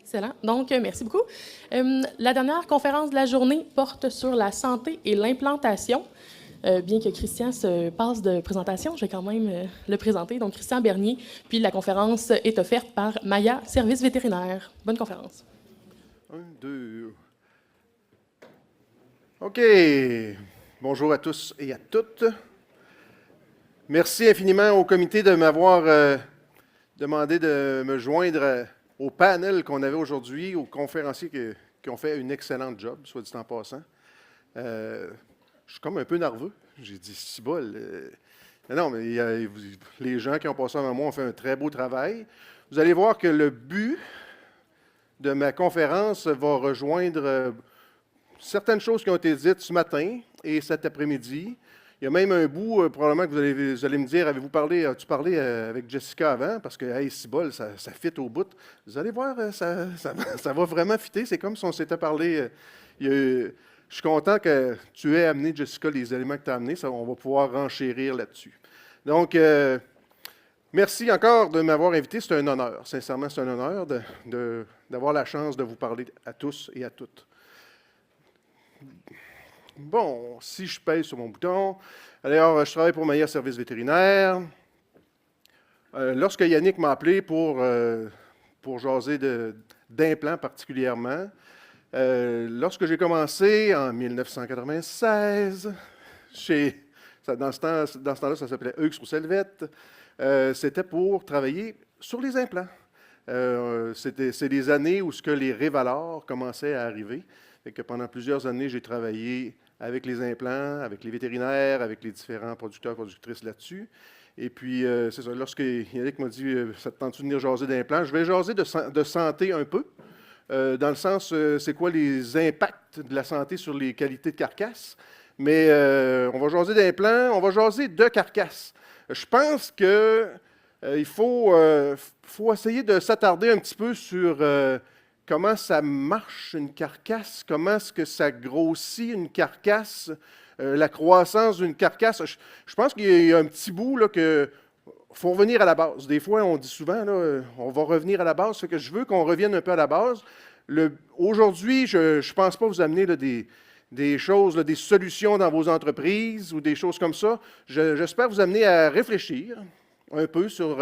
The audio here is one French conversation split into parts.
Excellent. Donc, merci beaucoup. La dernière conférence de la journée porte sur la santé et l'implantation. Bien que Christian se passe de présentation, je vais quand même le présenter. Donc, Christian Bernier, puis la conférence est offerte par Maya Services vétérinaires. Bonne conférence. 1, 2. OK. Bonjour à tous et à toutes. Merci infiniment au comité de m'avoir demandé de me joindre au panel qu'on avait aujourd'hui, aux conférenciers qui ont fait une excellente job, soit dit en passant. Je suis comme un peu nerveux. J'ai dit, si bol. Non, mais les gens qui ont passé avant moi ont fait un très beau travail. Vous allez voir que le but de ma conférence va rejoindre certaines choses qui ont été dites ce matin et cet après-midi. Il y a même un bout, probablement, que vous allez me dire, as-tu parlé avec Jessica avant? Parce que, hey, si bol, ça fit au bout. Vous allez voir, ça va vraiment fitter. C'est comme si on s'était parlé. Je suis content que tu aies amené, Jessica, les éléments que tu as amenés. On va pouvoir renchérir là-dessus. Donc, merci encore de m'avoir invité. C'est un honneur. Sincèrement, c'est un honneur d'avoir la chance de vous parler à tous et à toutes. Bon, si je pèse sur mon bouton. Alors, je travaille pour Maya Services vétérinaires. Lorsque Yannick m'a appelé pour jaser d'implants particulièrement, lorsque j'ai commencé en 1996, dans ce temps-là, ça s'appelait Heux Rousselvette, c'était pour travailler sur les implants. C'est des années où les Révalor commençaient à arriver. Et que pendant plusieurs années, j'ai travaillé avec les implants, avec les vétérinaires, avec les différents producteurs et productrices là-dessus. Et puis, c'est ça, lorsque Yannick m'a dit « ça te tente de venir jaser d'implants », je vais jaser de santé un peu, dans le sens, c'est quoi les impacts de la santé sur les qualités de carcasse. Mais on va jaser d'implants, on va jaser de carcasse. Je pense qu'il faut essayer de s'attarder un petit peu sur comment ça marche une carcasse, comment est-ce que ça grossit une carcasse, la croissance d'une carcasse. Je pense qu'il y a un petit bout là, que faut revenir à la base. Des fois, on dit souvent, là, on va revenir à la base. Ce que je veux qu'on revienne un peu à la base. Aujourd'hui, je ne pense pas vous amener là, des choses, là, des solutions dans vos entreprises ou des choses comme ça. J'espère vous amener à réfléchir un peu sur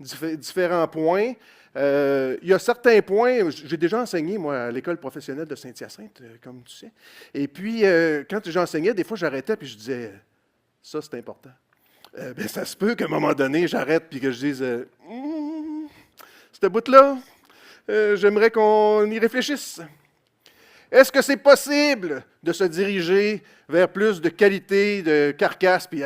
différents points. Il y a certains points, j'ai déjà enseigné, moi, à l'école professionnelle de Saint-Hyacinthe, comme tu sais. Et puis, quand j'enseignais, des fois, j'arrêtais puis je disais, ça, c'est important. Bien, ça se peut qu'à un moment donné, j'arrête puis que je dise, ce bout-là, j'aimerais qu'on y réfléchisse. Est-ce que c'est possible de se diriger vers plus de qualité, de carcasse, puis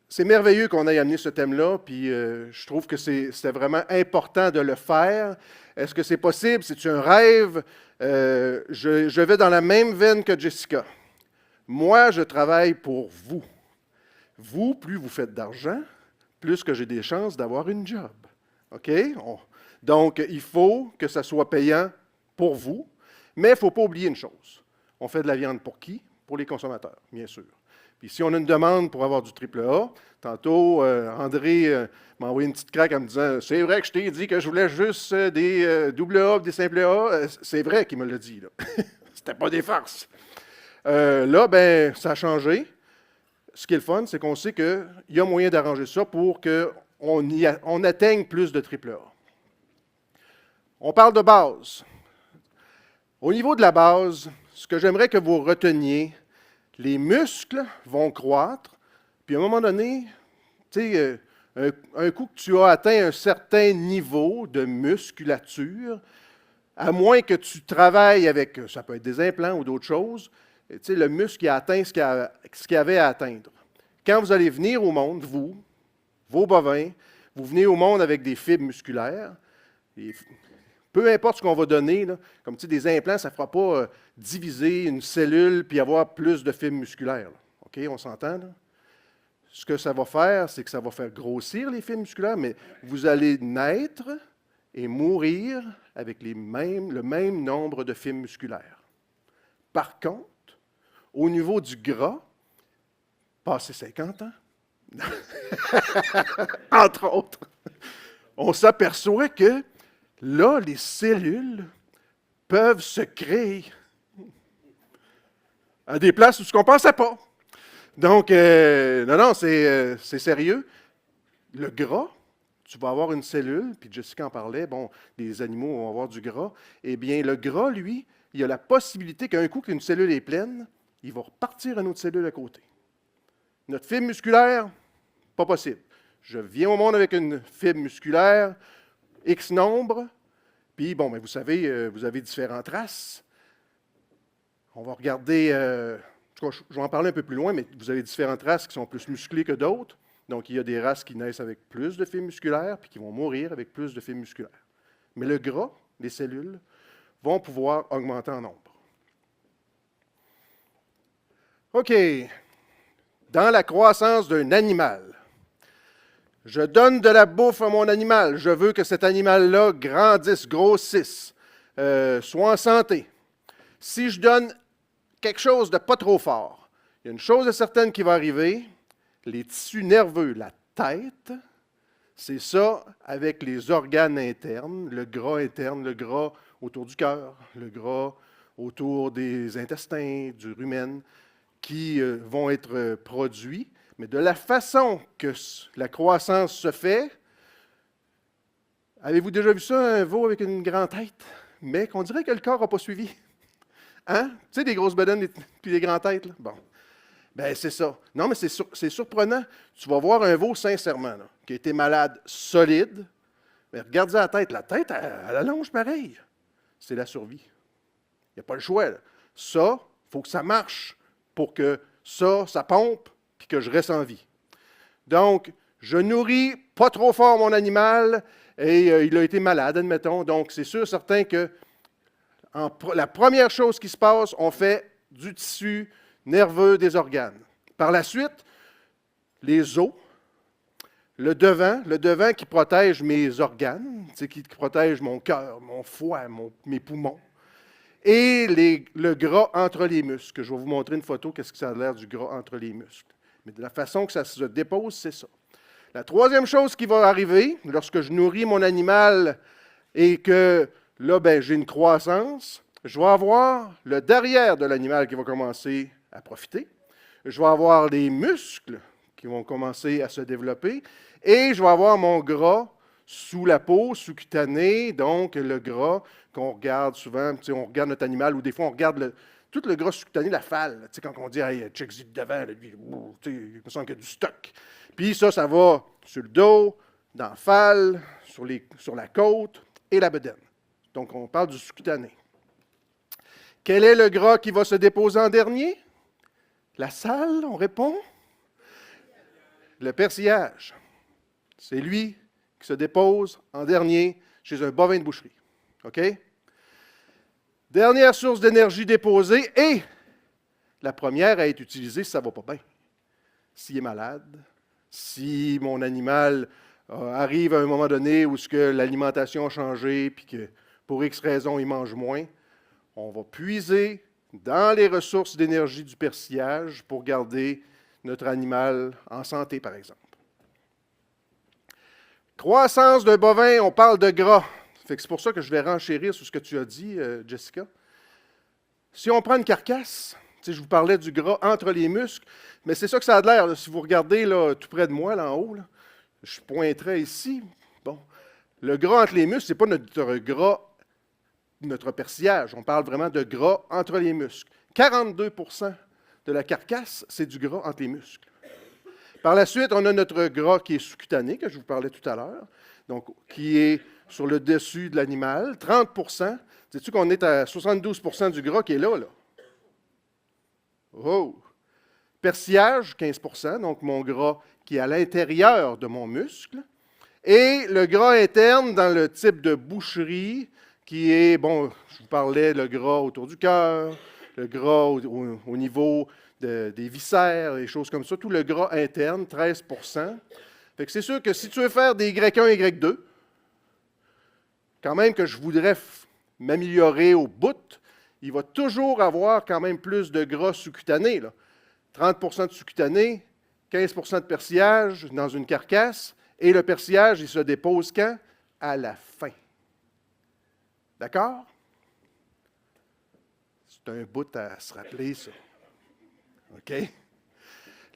c'est merveilleux qu'on ait amené ce thème-là, puis je trouve que c'était vraiment important de le faire. Est-ce que c'est possible? C'est-tu un rêve? Je vais dans la même veine que Jessica. Moi, je travaille pour vous. Vous, plus vous faites d'argent, plus que j'ai des chances d'avoir une job. OK? Donc, il faut que ça soit payant pour vous, mais il ne faut pas oublier une chose. On fait de la viande pour qui? Pour les consommateurs, bien sûr. Puis si on a une demande pour avoir du AAA, tantôt, André m'a envoyé une petite craque en me disant « C'est vrai que je t'ai dit que je voulais juste des AA, des simple A. » C'est vrai qu'il me l'a dit. C'était pas des farces. Là, ben, ça a changé. Ce qui est le fun, c'est qu'on sait qu'il y a moyen d'arranger ça pour qu'on atteigne plus de AAA. On parle de base. Au niveau de la base, ce que j'aimerais que vous reteniez, les muscles vont croître, puis à un moment donné, tu sais, un coup que tu as atteint un certain niveau de musculature, à moins que tu travailles avec, ça peut être des implants ou d'autres choses, tu sais, le muscle il a atteint ce qu'il avait à atteindre. Quand vous allez venir au monde, vous, vos bovins, vous venez au monde avec des fibres musculaires, et peu importe ce qu'on va donner, là, comme tu sais, des implants, ça ne fera pas diviser une cellule puis avoir plus de fibres musculaires. Là. OK, on s'entend? Là? Ce que ça va faire, c'est que ça va faire grossir les fibres musculaires, mais vous allez naître et mourir avec le même nombre de fibres musculaires. Par contre, au niveau du gras, passé 50 ans, entre autres, on s'aperçoit que là, les cellules peuvent se créer à des places où on ne pensait pas. Donc, non, c'est sérieux. Le gras, tu vas avoir une cellule, puis Jessica en parlait, bon, les animaux vont avoir du gras. Eh bien, le gras, lui, il y a la possibilité qu'un coup qu'une cellule est pleine, il va repartir une autre cellule à côté. Notre fibre musculaire, pas possible. Je viens au monde avec une fibre musculaire, X nombre, puis bon, vous savez, vous avez différentes races. On va regarder, je vais en parler un peu plus loin, mais vous avez différentes races qui sont plus musclées que d'autres. Donc, il y a des races qui naissent avec plus de fibres musculaires, puis qui vont mourir avec plus de fibres musculaires. Mais le gras, les cellules, vont pouvoir augmenter en nombre. OK. Dans la croissance d'un animal, je donne de la bouffe à mon animal. Je veux que cet animal-là grandisse, grossisse, soit en santé. Si je donne quelque chose de pas trop fort, il y a une chose certaine qui va arriver, les tissus nerveux, la tête, c'est ça avec les organes internes, le gras interne, le gras autour du cœur, le gras autour des intestins, du rumen, qui vont être produits. Mais de la façon que la croissance se fait, avez-vous déjà vu ça, un veau avec une grande tête, mais qu'on dirait que le corps n'a pas suivi? Hein? Tu sais, des grosses bedaines et des grandes têtes, là? Bon. Ben c'est ça. Non, mais c'est surprenant. Tu vas voir un veau, sincèrement, là, qui a été malade solide, mais regarde la tête. La tête, elle allonge pareil. C'est la survie. Il n'y a pas le choix, là. Ça, il faut que ça marche pour que ça pompe, puis que je reste en vie. Donc, je nourris pas trop fort mon animal, et il a été malade, admettons. Donc, c'est sûr, certain que la première chose qui se passe, on fait du tissu nerveux des organes. Par la suite, les os, le devant qui protège mes organes, qui protège mon cœur, mon foie, mes poumons, et le gras entre les muscles. Je vais vous montrer une photo, qu'est-ce que ça a l'air du gras entre les muscles. Mais de la façon que ça se dépose, c'est ça. La troisième chose qui va arriver, lorsque je nourris mon animal et que là, j'ai une croissance, je vais avoir le derrière de l'animal qui va commencer à profiter. Je vais avoir les muscles qui vont commencer à se développer et je vais avoir mon gras sous la peau, sous-cutané, donc le gras qu'on regarde souvent, on regarde notre animal ou des fois on regarde tout le gras sous-cutané, la falle, quand on dit hey, « check-y de devant, lui, il me semble qu'il y a du stock ». Puis ça va sur le dos, dans la falle, sur la côte et la bedaine. Donc on parle du sous-cutané. Quel est le gras qui va se déposer en dernier? La salle, on répond. Le persillage. C'est lui qui se dépose en dernier chez un bovin de boucherie. OK? Dernière source d'énergie déposée et la première à être utilisée si ça ne va pas bien. S'il est malade, si mon animal arrive à un moment donné où l'alimentation a changé puis que pour X raison il mange moins, on va puiser dans les ressources d'énergie du persillage pour garder notre animal en santé, par exemple. Croissance d'un bovin, on parle de gras. C'est pour ça que je vais renchérir sur ce que tu as dit, Jessica. Si on prend une carcasse, je vous parlais du gras entre les muscles, mais c'est ça que ça a l'air. Si vous regardez là, tout près de moi, là en haut, là, je pointerai ici. Bon, le gras entre les muscles, ce n'est pas notre gras, notre persillage. On parle vraiment de gras entre les muscles. 42% de la carcasse, c'est du gras entre les muscles. Par la suite, on a notre gras qui est sous-cutané, que je vous parlais tout à l'heure, donc qui est sur le dessus de l'animal. 30%. Sais-tu qu'on est à 72% du gras qui est là? Oh! Persillage, 15%, donc mon gras qui est à l'intérieur de mon muscle. Et le gras interne dans le type de boucherie, qui est, je vous parlais, le gras autour du cœur, le gras au niveau des viscères, des choses comme ça, tout le gras interne, 13%. Fait que c'est sûr que si tu veux faire des Y1 et Y2, quand même que je voudrais m'améliorer au bout, il va toujours avoir quand même plus de gras sous-cutané. 30% de sous-cutané, 15% de persillage dans une carcasse, et le persillage, il se dépose quand? À la fin. D'accord? C'est un bout à se rappeler, ça. OK?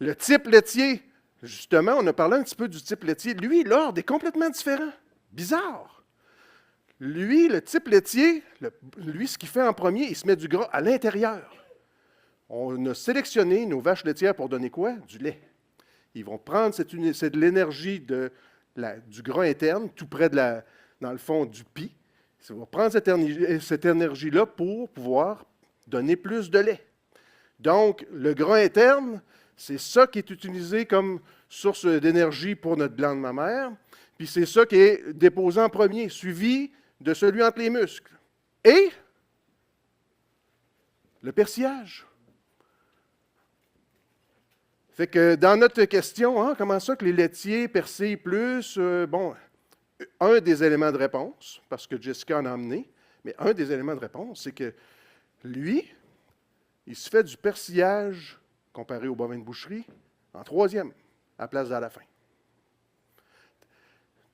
Le type laitier, justement, on a parlé un petit peu du type laitier. Lui, l'ordre est complètement différent. Bizarre. Lui, le type laitier, lui, ce qu'il fait en premier, il se met du gras à l'intérieur. On a sélectionné nos vaches laitières pour donner quoi? Du lait. Ils vont prendre c'est de l'énergie du gras interne, tout près dans le fond du pis. Ils vont prendre cette énergie-là pour pouvoir donner plus de lait. Donc, le gras interne, c'est ça qui est utilisé comme source d'énergie pour notre glande mammaire, puis c'est ça qui est déposé en premier, suivi de celui entre les muscles. Et le persillage. Fait que dans notre question, comment ça que les laitiers persillent plus? Un des éléments de réponse, parce que Jessica en a amené, mais un des éléments de réponse, c'est que lui, il se fait du persillage, comparé au bovin de boucherie, en troisième, à la place à la fin.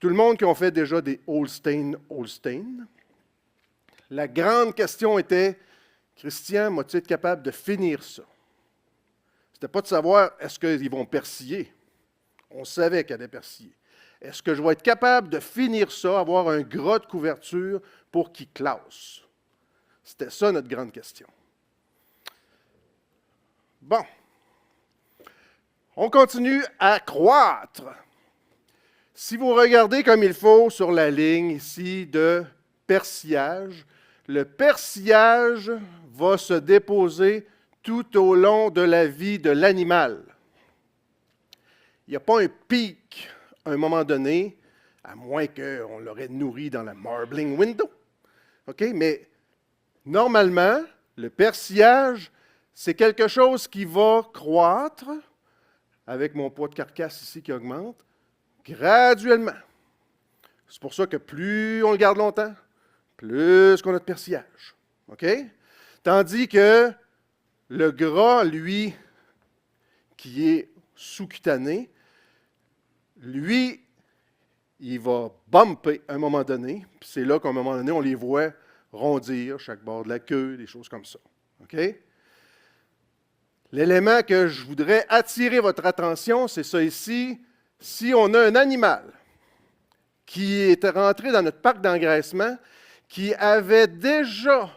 Tout le monde qui a fait déjà des Holstein, la grande question était, Christian, vas-tu être capable de finir ça? C'était pas de savoir, est-ce qu'ils vont persiller? On savait qu'ils allaient persiller. Est-ce que je vais être capable de finir ça, avoir un gras de couverture pour qu'il classe? C'était ça notre grande question. Bon. On continue à croître. Si vous regardez comme il faut sur la ligne ici de persillage, le persillage va se déposer tout au long de la vie de l'animal. Il n'y a pas un pic à un moment donné, à moins qu'on l'aurait nourri dans la marbling window. OK? Mais normalement, le persillage, c'est quelque chose qui va croître, avec mon poids de carcasse ici qui augmente, graduellement. C'est pour ça que plus on le garde longtemps, plus qu'on a de persillage. OK? Tandis que le gras, lui, qui est sous-cutané, lui, il va bumper à un moment donné, puis c'est là qu'à un moment donné, on les voit rondir chaque bord de la queue, des choses comme ça. OK? L'élément que je voudrais attirer votre attention, c'est ça ici. Si on a un animal qui est rentré dans notre parc d'engraissement, qui avait déjà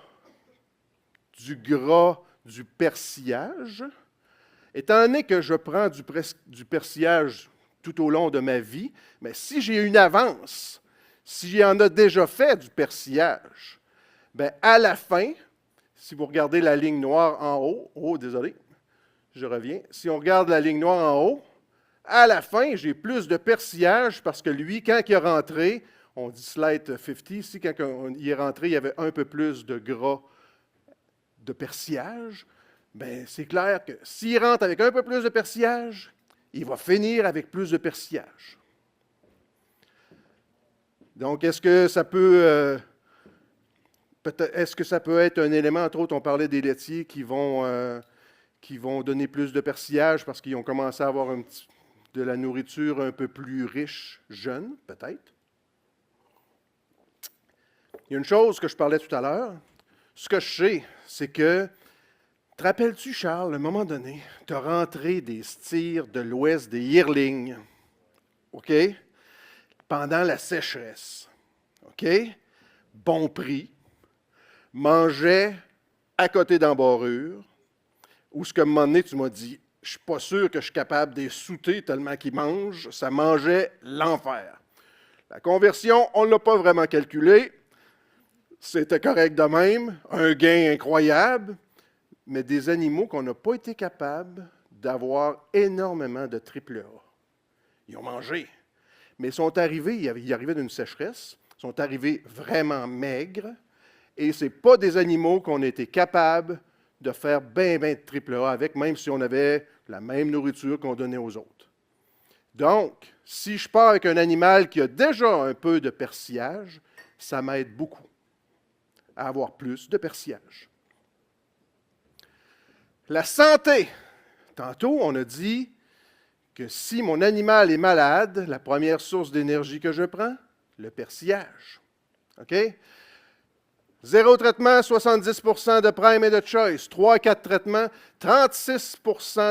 du gras, du persillage, étant donné que je prends du persillage tout au long de ma vie, mais si j'ai une avance, si j'en ai déjà fait du persillage, bien à la fin, si vous regardez la ligne noire en haut, désolé, je reviens. Si on regarde la ligne noire en haut, à la fin, j'ai plus de persillage parce que lui, quand il est rentré, on dit slide 50, ici, quand il est rentré, il y avait un peu plus de gras de persillage. Bien, c'est clair que s'il rentre avec un peu plus de persillage, il va finir avec plus de persillage. Donc, est-ce que ça peut être un élément, entre autres, on parlait des laitiers qui vont donner plus de persillage parce qu'ils ont commencé à avoir de la nourriture un peu plus riche, jeune, peut-être. Il y a une chose que je parlais tout à l'heure. Ce que je sais, c'est que, te rappelles-tu, Charles, à un moment donné, tu as rentré des styres de l'ouest des yearlings, OK? Pendant la sécheresse, OK? Bon prix, mangeait à côté d'embarrure, où ce qu'à un moment donné, tu m'as dit, je ne suis pas sûr que je suis capable de les souter tellement qu'ils mangent, ça mangeait l'enfer. La conversion, on ne l'a pas vraiment calculée, c'était correct de même, un gain incroyable, mais des animaux qu'on n'a pas été capable d'avoir énormément de triple A. Ils ont mangé, mais ils sont arrivés, ils arrivaient d'une sécheresse, ils sont arrivés vraiment maigres, et ce n'est pas des animaux qu'on a été capable de faire bien de triple A avec, même si on avait la même nourriture qu'on donnait aux autres. Donc, si je pars avec un animal qui a déjà un peu de persillage, ça m'aide beaucoup à avoir plus de persillage. La santé. Tantôt, on a dit que si mon animal est malade, la première source d'énergie que je prends, le persillage. OK? 0 traitement, 70 de prime et de choice. 3 à 4 traitements, 36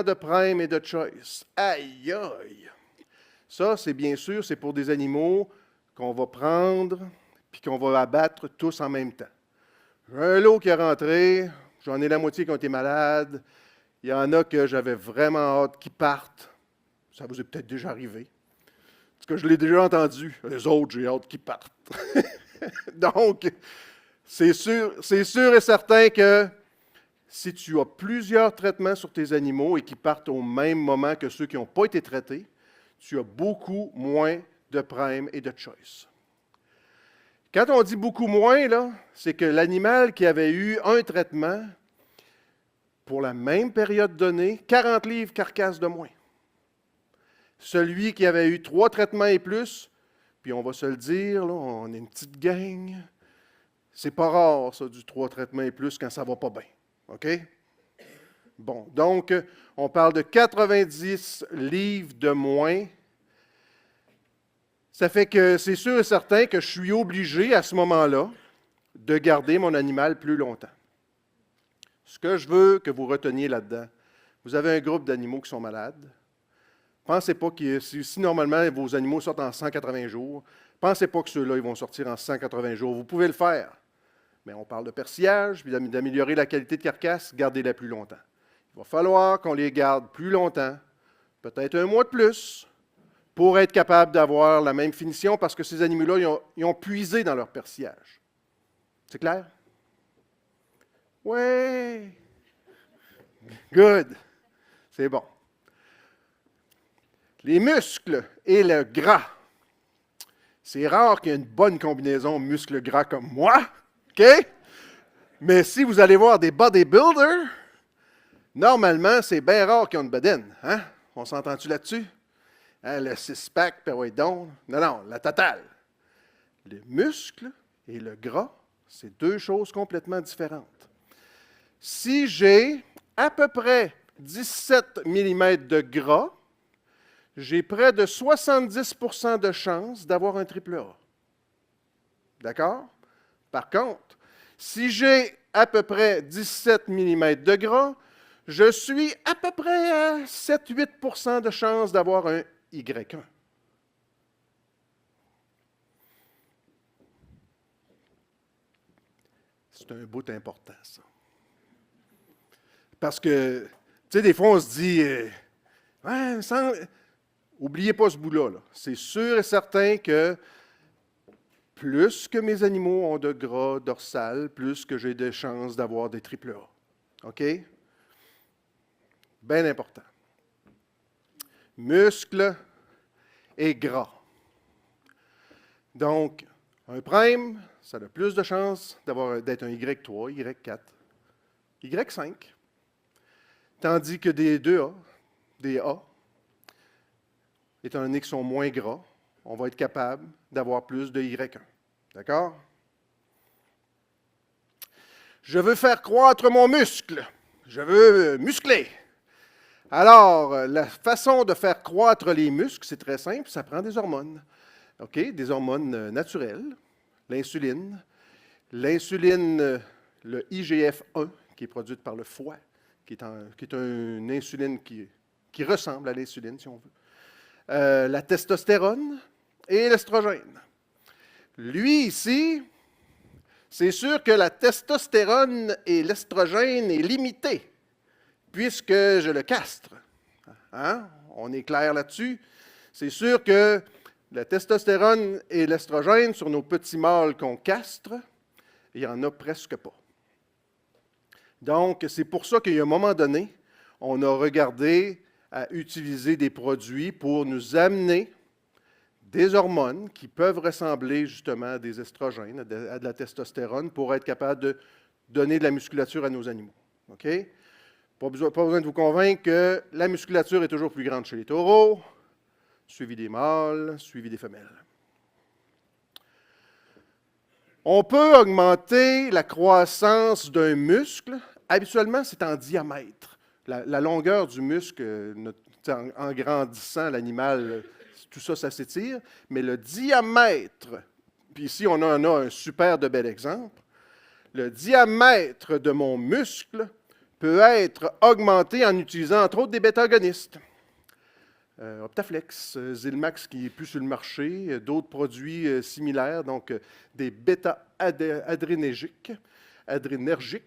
de prime et de choice. Aïe, aïe! Ça, c'est bien sûr, c'est pour des animaux qu'on va prendre puis qu'on va abattre tous en même temps. J'ai un lot qui est rentré, j'en ai la moitié qui ont été malades. Il y en a que j'avais vraiment hâte qu'ils partent. Ça vous est peut-être déjà arrivé. Parce que je l'ai déjà entendu. Les autres, j'ai hâte qu'ils partent. Donc, c'est sûr et certain que si tu as plusieurs traitements sur tes animaux et qui partent au même moment que ceux qui n'ont pas été traités, tu as beaucoup moins de prime et de choice. Quand on dit beaucoup moins, là, c'est que l'animal qui avait eu un traitement, pour la même période donnée, 40 livres carcasse de moins. Celui qui avait eu 3 traitements et plus, puis on va se le dire, là, on est une petite gang, c'est pas rare, ça, du 3 traitements et plus quand ça ne va pas bien. OK? Bon, donc, on parle de 90 livres de moins. Ça fait que c'est sûr et certain que je suis obligé, à ce moment-là, de garder mon animal plus longtemps. Ce que je veux que vous reteniez là-dedans, vous avez un groupe d'animaux qui sont malades. Pensez pas que si normalement vos animaux sortent en 180 jours, pensez pas que ceux-là ils vont sortir en 180 jours. Vous pouvez le faire. Mais on parle de persillage, puis d'améliorer la qualité de carcasse, gardez-la plus longtemps. Il va falloir qu'on les garde plus longtemps, peut-être un mois de plus, pour être capable d'avoir la même finition, parce que ces animaux-là, ils ont puisé dans leur persillage. C'est clair? Oui! Good! C'est bon. Les muscles et le gras. C'est rare qu'il y ait une bonne combinaison muscle-gras comme moi, OK? Mais si vous allez voir des bodybuilders, normalement, c'est bien rare qu'ils ont une bedaine. Hein? On s'entend-tu là-dessus? Hein, le six-pack, puis ouais, donc. Non, la totale. Les muscles et le gras, c'est deux choses complètement différentes. Si j'ai à peu près 17 mm de gras, j'ai près de 70 de chances d'avoir un triple A. D'accord? Par contre, si j'ai à peu près 17 mm de gras, je suis à peu près à 7-8 de chances d'avoir un Y1. C'est un bout important, ça. Parce que, tu sais, des fois, on se dit, ouais, oubliez pas ce bout-là. Là. C'est sûr et certain que plus que mes animaux ont de gras dorsal, plus que j'ai de chances d'avoir des triple A. OK? Bien important. Muscles et gras. Donc, un prime, ça a plus de chances d'être un Y3, Y4, Y5. Tandis que des 2A, des A, étant donné qu'ils sont moins gras, on va être capable d'avoir plus de Y1. D'accord? Je veux faire croître mon muscle. Je veux muscler. Alors, la façon de faire croître les muscles, c'est très simple, ça prend des hormones. OK? Des hormones naturelles. L'insuline. L'insuline, le IGF-1, qui est produite par le foie, qui est une insuline qui ressemble à l'insuline, si on veut. La testostérone et l'estrogène. Lui, ici, c'est sûr que la testostérone et l'estrogène est limité, puisque je le castre. Hein? On est clair là-dessus. C'est sûr que la testostérone et l'estrogène, sur nos petits mâles qu'on castre, il n'y en a presque pas. Donc, c'est pour ça qu'à un moment donné, on a regardé à utiliser des produits pour nous amener des hormones qui peuvent ressembler justement à des estrogènes, à de la testostérone, pour être capable de donner de la musculature à nos animaux. OK? Pas besoin de vous convaincre que la musculature est toujours plus grande chez les taureaux, suivi des mâles, suivi des femelles. On peut augmenter la croissance d'un muscle. Habituellement, c'est en diamètre. La longueur du muscle, en grandissant, l'animal, tout ça, ça s'étire. Mais le diamètre, puis ici, on en a un super de bel exemple. le diamètre de mon muscle peut être augmenté en utilisant entre autres des bêta-agonistes. Optaflex, Zilmax qui n'est plus sur le marché, d'autres produits similaires, donc des bêta-adrénergiques,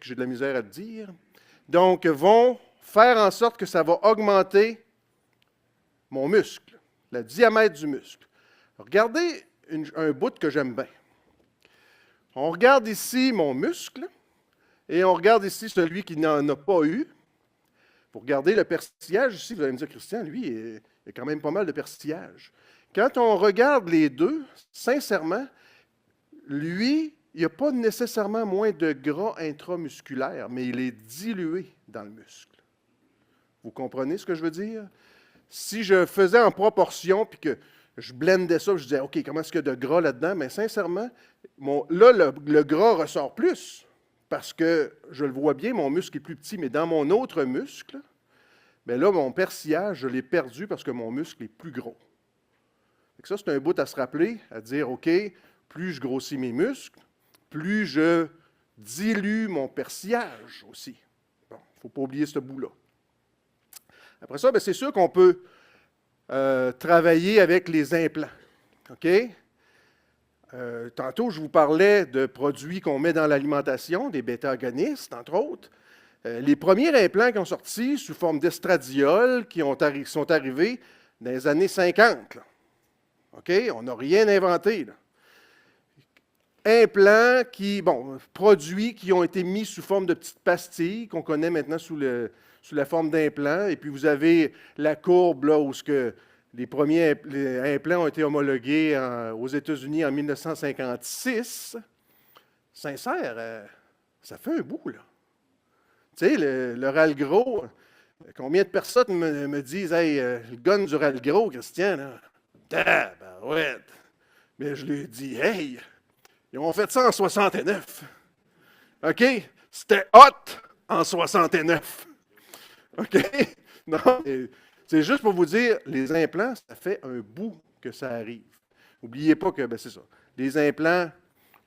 j'ai de la misère à le dire, donc vont faire en sorte que ça va augmenter mon muscle, le diamètre du muscle. Regardez un bout que j'aime bien. On regarde ici mon muscle et on regarde ici celui qui n'en a pas eu. Vous regardez le persillage ici, vous allez me dire, Christian, lui, il y a quand même pas mal de persillage. Quand on regarde les deux, sincèrement, lui, il n'y a pas nécessairement moins de gras intramusculaire, mais il est dilué dans le muscle. Vous comprenez ce que je veux dire? Si je faisais en proportion, puis que je blendais ça, je disais, OK, comment est-ce qu'il y a de gras là-dedans? Mais sincèrement, là, le gras ressort plus, parce que je le vois bien, mon muscle est plus petit, mais dans mon autre muscle, bien là, mon persillage, je l'ai perdu parce que mon muscle est plus gros. Ça, c'est un bout à se rappeler, à dire, OK, plus je grossis mes muscles, plus je dilue mon persillage aussi. Bon, il ne faut pas oublier ce bout-là. Après ça, bien, c'est sûr qu'on peut travailler avec les implants. OK? Tantôt, je vous parlais de produits qu'on met dans l'alimentation, des bêta-agonistes, entre autres. Les premiers implants qui ont sorti sous forme d'estradiol, qui sont arrivés dans les années 50. Là. OK? On n'a rien inventé. Là. Implants produits qui ont été mis sous forme de petites pastilles, qu'on connaît maintenant sous la forme d'implants. Et puis, vous avez la courbe là, où les premiers implants ont été homologués aux États-Unis en 1956. Sincère, ça fait un bout, là. Tu sais, le Ralgro, combien de personnes me disent « Hey, le gun du Ralgro, Christian, là, tabarouette! » Mais je lui dis « Hey, ils ont fait ça en 69. OK? C'était hot en 69. OK? Non, c'est juste pour vous dire, les implants, ça fait un bout que ça arrive. N'oubliez pas que, c'est ça. Les implants,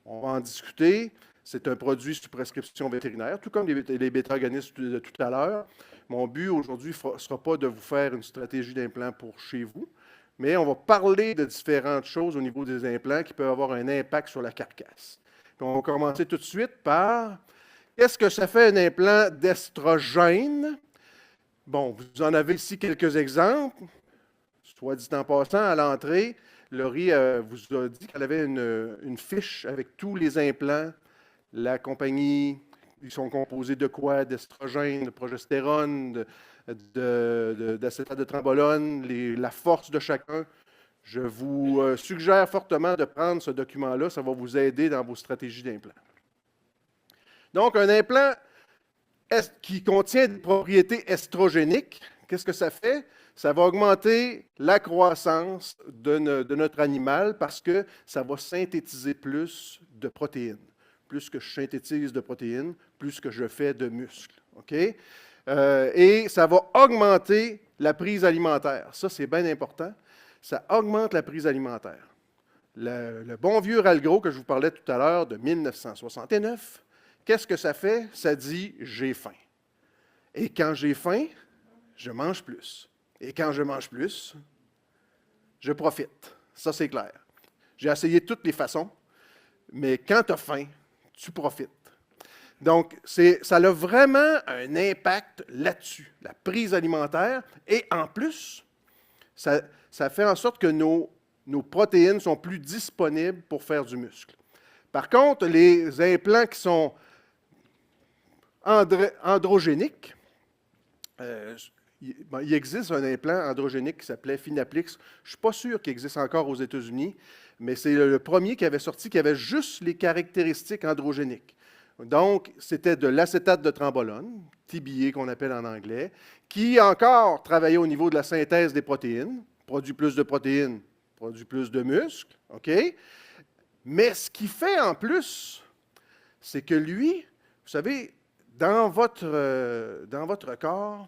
on va en discuter. C'est un produit sous prescription vétérinaire, tout comme les bêta-agonistes de tout à l'heure. Mon but aujourd'hui ne sera pas de vous faire une stratégie d'implant pour chez vous, mais on va parler de différentes choses au niveau des implants qui peuvent avoir un impact sur la carcasse. Puis on va commencer tout de suite par qu'est-ce que ça fait un implant d'estrogène? Bon, vous en avez ici quelques exemples. Soit dit en passant, à l'entrée, Laurie vous a dit qu'elle avait une fiche avec tous les implants. La compagnie, ils sont composés de quoi? D'estrogène, de progestérone, d'acétate de trambolone, la force de chacun. Je vous suggère fortement de prendre ce document-là. Ça va vous aider dans vos stratégies d'implant. Donc, un implant qui contient des propriétés estrogéniques, qu'est-ce que ça fait? Ça va augmenter la croissance de notre animal parce que ça va synthétiser plus de protéines. Plus que je synthétise de protéines, plus que je fais de muscles. OK? Et ça va augmenter la prise alimentaire. Ça, c'est bien important. Ça augmente la prise alimentaire. Le bon vieux Ralgro que je vous parlais tout à l'heure de 1969, qu'est-ce que ça fait? Ça dit « j'ai faim ». Et quand j'ai faim, je mange plus. Et quand je mange plus, je profite. Ça, c'est clair. J'ai essayé de toutes les façons, mais quand tu as faim, tu profites. Donc, ça a vraiment un impact là-dessus, la prise alimentaire. Et en plus, ça fait en sorte que nos protéines sont plus disponibles pour faire du muscle. Par contre, les implants qui sont androgéniques, il existe un implant androgénique qui s'appelait Finaplix. Je ne suis pas sûr qu'il existe encore aux États-Unis, mais c'est le premier qui avait sorti, qui avait juste les caractéristiques androgéniques. Donc, c'était de l'acétate de trambolone, TBA qu'on appelle en anglais, qui encore travaillait au niveau de la synthèse des protéines, produit plus de protéines, produit plus de muscles, OK? Mais ce qu'il fait en plus, c'est que lui, vous savez, dans votre corps,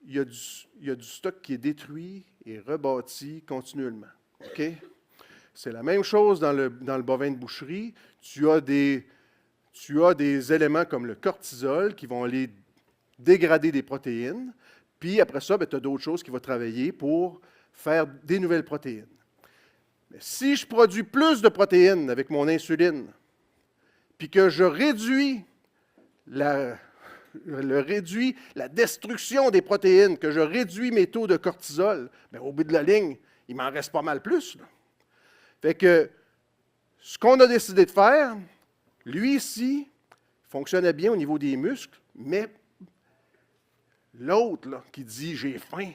il y a du stock qui est détruit et rebâti continuellement. OK? C'est la même chose dans le bovin de boucherie. Tu tu as des éléments comme le cortisol qui vont aller dégrader des protéines, puis après ça, tu as d'autres choses qui vont travailler pour faire des nouvelles protéines. Mais si je produis plus de protéines avec mon insuline, puis que je réduis la destruction des protéines, que je réduis mes taux de cortisol, bien, au bout de la ligne, il m'en reste pas mal plus. Là. Fait que ce qu'on a décidé de faire, lui ici, fonctionnait bien au niveau des muscles, mais l'autre là, qui dit « j'ai faim »,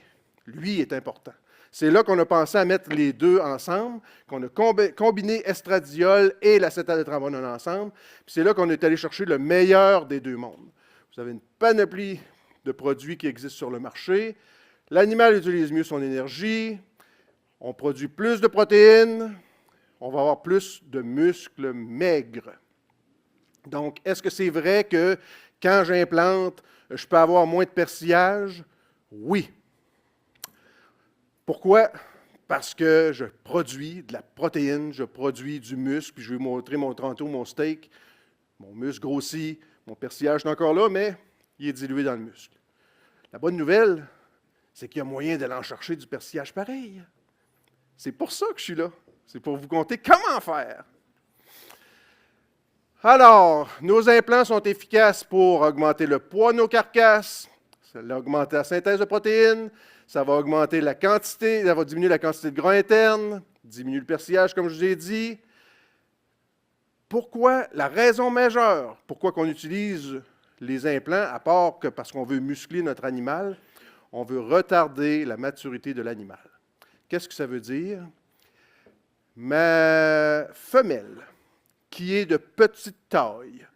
lui est important. C'est là qu'on a pensé à mettre les deux ensemble, qu'on a combiné estradiol et l'acétaldétrambonone ensemble, puis c'est là qu'on est allé chercher le meilleur des deux mondes. Vous avez une panoplie de produits qui existent sur le marché. L'animal utilise mieux son énergie, on produit plus de protéines, on va avoir plus de muscles maigres. Donc, est-ce que c'est vrai que quand j'implante, je peux avoir moins de persillage? Oui. Pourquoi? Parce que je produis de la protéine, je produis du muscle, puis je vais vous montrer tantôt mon steak, mon muscle grossit, mon persillage est encore là, mais il est dilué dans le muscle. La bonne nouvelle, c'est qu'il y a moyen d'aller en chercher du persillage pareil. C'est pour ça que je suis là. C'est pour vous conter comment faire. Alors, nos implants sont efficaces pour augmenter le poids de nos carcasses, ça va augmenter la synthèse de protéines, ça va augmenter la quantité, ça va diminuer la quantité de gras interne, diminuer le persillage, comme je vous ai dit. Pourquoi? La raison majeure, pourquoi on utilise les implants, à part que parce qu'on veut muscler notre animal, on veut retarder la maturité de l'animal. Qu'est-ce que ça veut dire? Ma femelle, qui est de petite taille,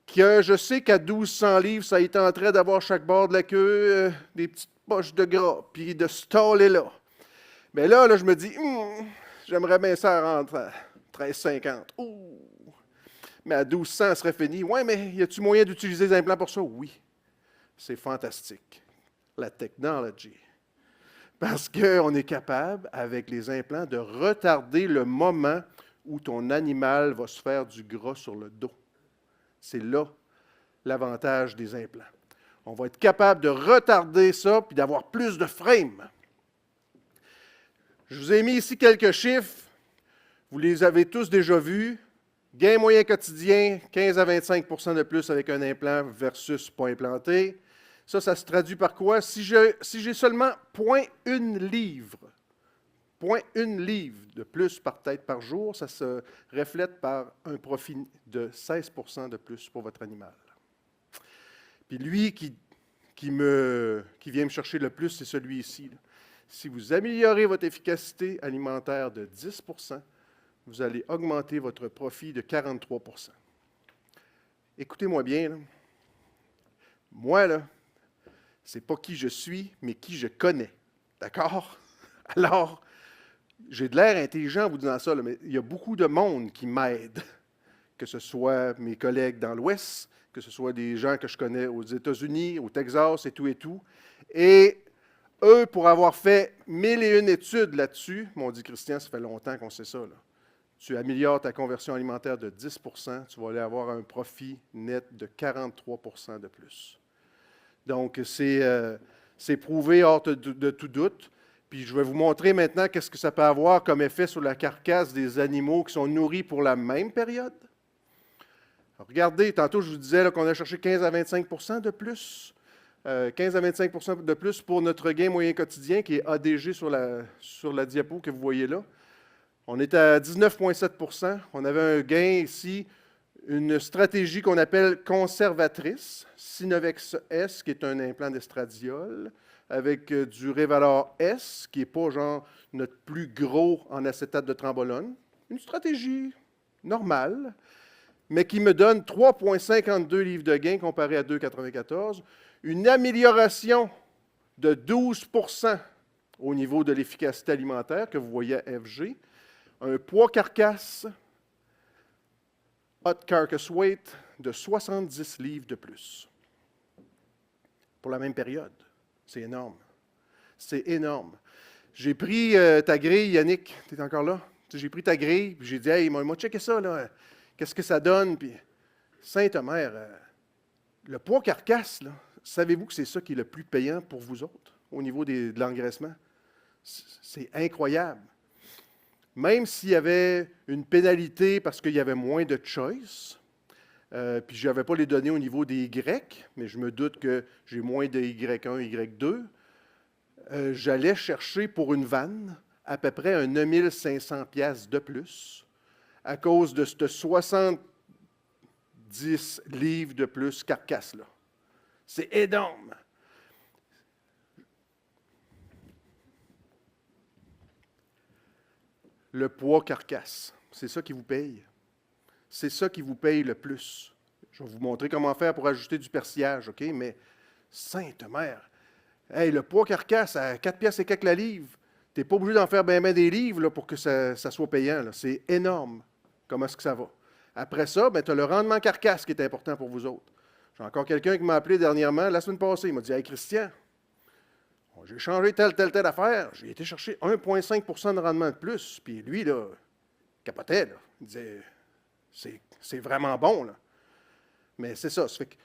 que je sais qu'à 1200 livres, ça y tenterait d'avoir chaque bord de la queue des petites poches de gras, puis de se taler là. Mais là, je me dis, j'aimerais bien ça rentrer à 1350. Ouh! Mais à 1200, ça serait fini. Ouais, mais y a-t-il moyen d'utiliser des implants pour ça? Oui. C'est fantastique. La technologie. Parce qu'on est capable, avec les implants, de retarder le moment où ton animal va se faire du gras sur le dos. C'est là l'avantage des implants. On va être capable de retarder ça puis d'avoir plus de frame. Je vous ai mis ici quelques chiffres. Vous les avez tous déjà vus. Gain moyen quotidien, 15 à 25 de plus avec un implant versus pas implanté. Ça se traduit par quoi? Si j'ai seulement 0,1 livre, 0,1 livre de plus par tête par jour, ça se reflète par un profit de 16 de plus pour votre animal. Puis lui qui vient me chercher le plus, c'est celui-ci. Si vous améliorez votre efficacité alimentaire de 10 vous allez augmenter votre profit de 43 Écoutez-moi bien. Là. Moi, là, c'est pas qui je suis, mais qui je connais. D'accord? Alors, j'ai de l'air intelligent en vous disant ça, là, mais il y a beaucoup de monde qui m'aide, que ce soit mes collègues dans l'Ouest, que ce soit des gens que je connais aux États-Unis, au Texas et tout et tout. Et eux, pour avoir fait 1001 études là-dessus, m'ont dit, Christian, ça fait longtemps qu'on sait ça. Là. Tu améliores ta conversion alimentaire de 10 tu vas aller avoir un profit net de 43 de plus. Donc, c'est prouvé hors de tout doute. Puis je vais vous montrer maintenant qu'est-ce que ça peut avoir comme effet sur la carcasse des animaux qui sont nourris pour la même période. Alors, regardez, tantôt je vous disais qu'on a cherché 15 à 25 de plus. 15 à 25 de plus pour notre gain moyen quotidien qui est ADG sur la diapo que vous voyez là. On est à 19,7 On avait un gain ici, une stratégie qu'on appelle conservatrice, Synovex S, qui est un implant d'estradiol, avec du Revalor S, qui n'est pas genre notre plus gros en acétate de trembolone. Une stratégie normale, mais qui me donne 3,52 livres de gain comparé à 2,94. Une amélioration de 12 au niveau de l'efficacité alimentaire que vous voyez à FG. Un poids carcasse, hot carcass weight, de 70 livres de plus. Pour la même période. C'est énorme. C'est énorme. J'ai pris ta grille, Yannick, tu es encore là? J'ai pris ta grille, puis j'ai dit, hey, moi, checker ça, là. Qu'est-ce que ça donne? Puis Sainte Mère, le poids carcasse, là, savez-vous que c'est ça qui est le plus payant pour vous autres au niveau de l'engraissement? C'est incroyable. Même s'il y avait une pénalité parce qu'il y avait moins de choice, puis je n'avais pas les données au niveau des Y, mais je me doute que j'ai moins de Y1, Y2, j'allais chercher pour une vanne à peu près un 9500 pièces de plus à cause de ce 70 livres de plus carcasse-là. C'est énorme. Le poids carcasse, c'est ça qui vous paye. C'est ça qui vous paye le plus. Je vais vous montrer comment faire pour ajouter du persillage, OK? Mais, Sainte Mère, hey, le poids carcasse à 4 piastres et quelques la livre, tu n'es pas obligé d'en faire bien des livres là, pour que ça soit payant. Là. C'est énorme comment est-ce que ça va. Après ça, tu as le rendement carcasse qui est important pour vous autres. J'ai encore quelqu'un qui m'a appelé dernièrement, la semaine passée, il m'a dit « Hey Christian, j'ai changé telle affaire, j'ai été chercher 1,5 % de rendement de plus. » Puis lui, là, capotait, là. Il disait « C'est vraiment bon, là. » Mais c'est ça, ça fait que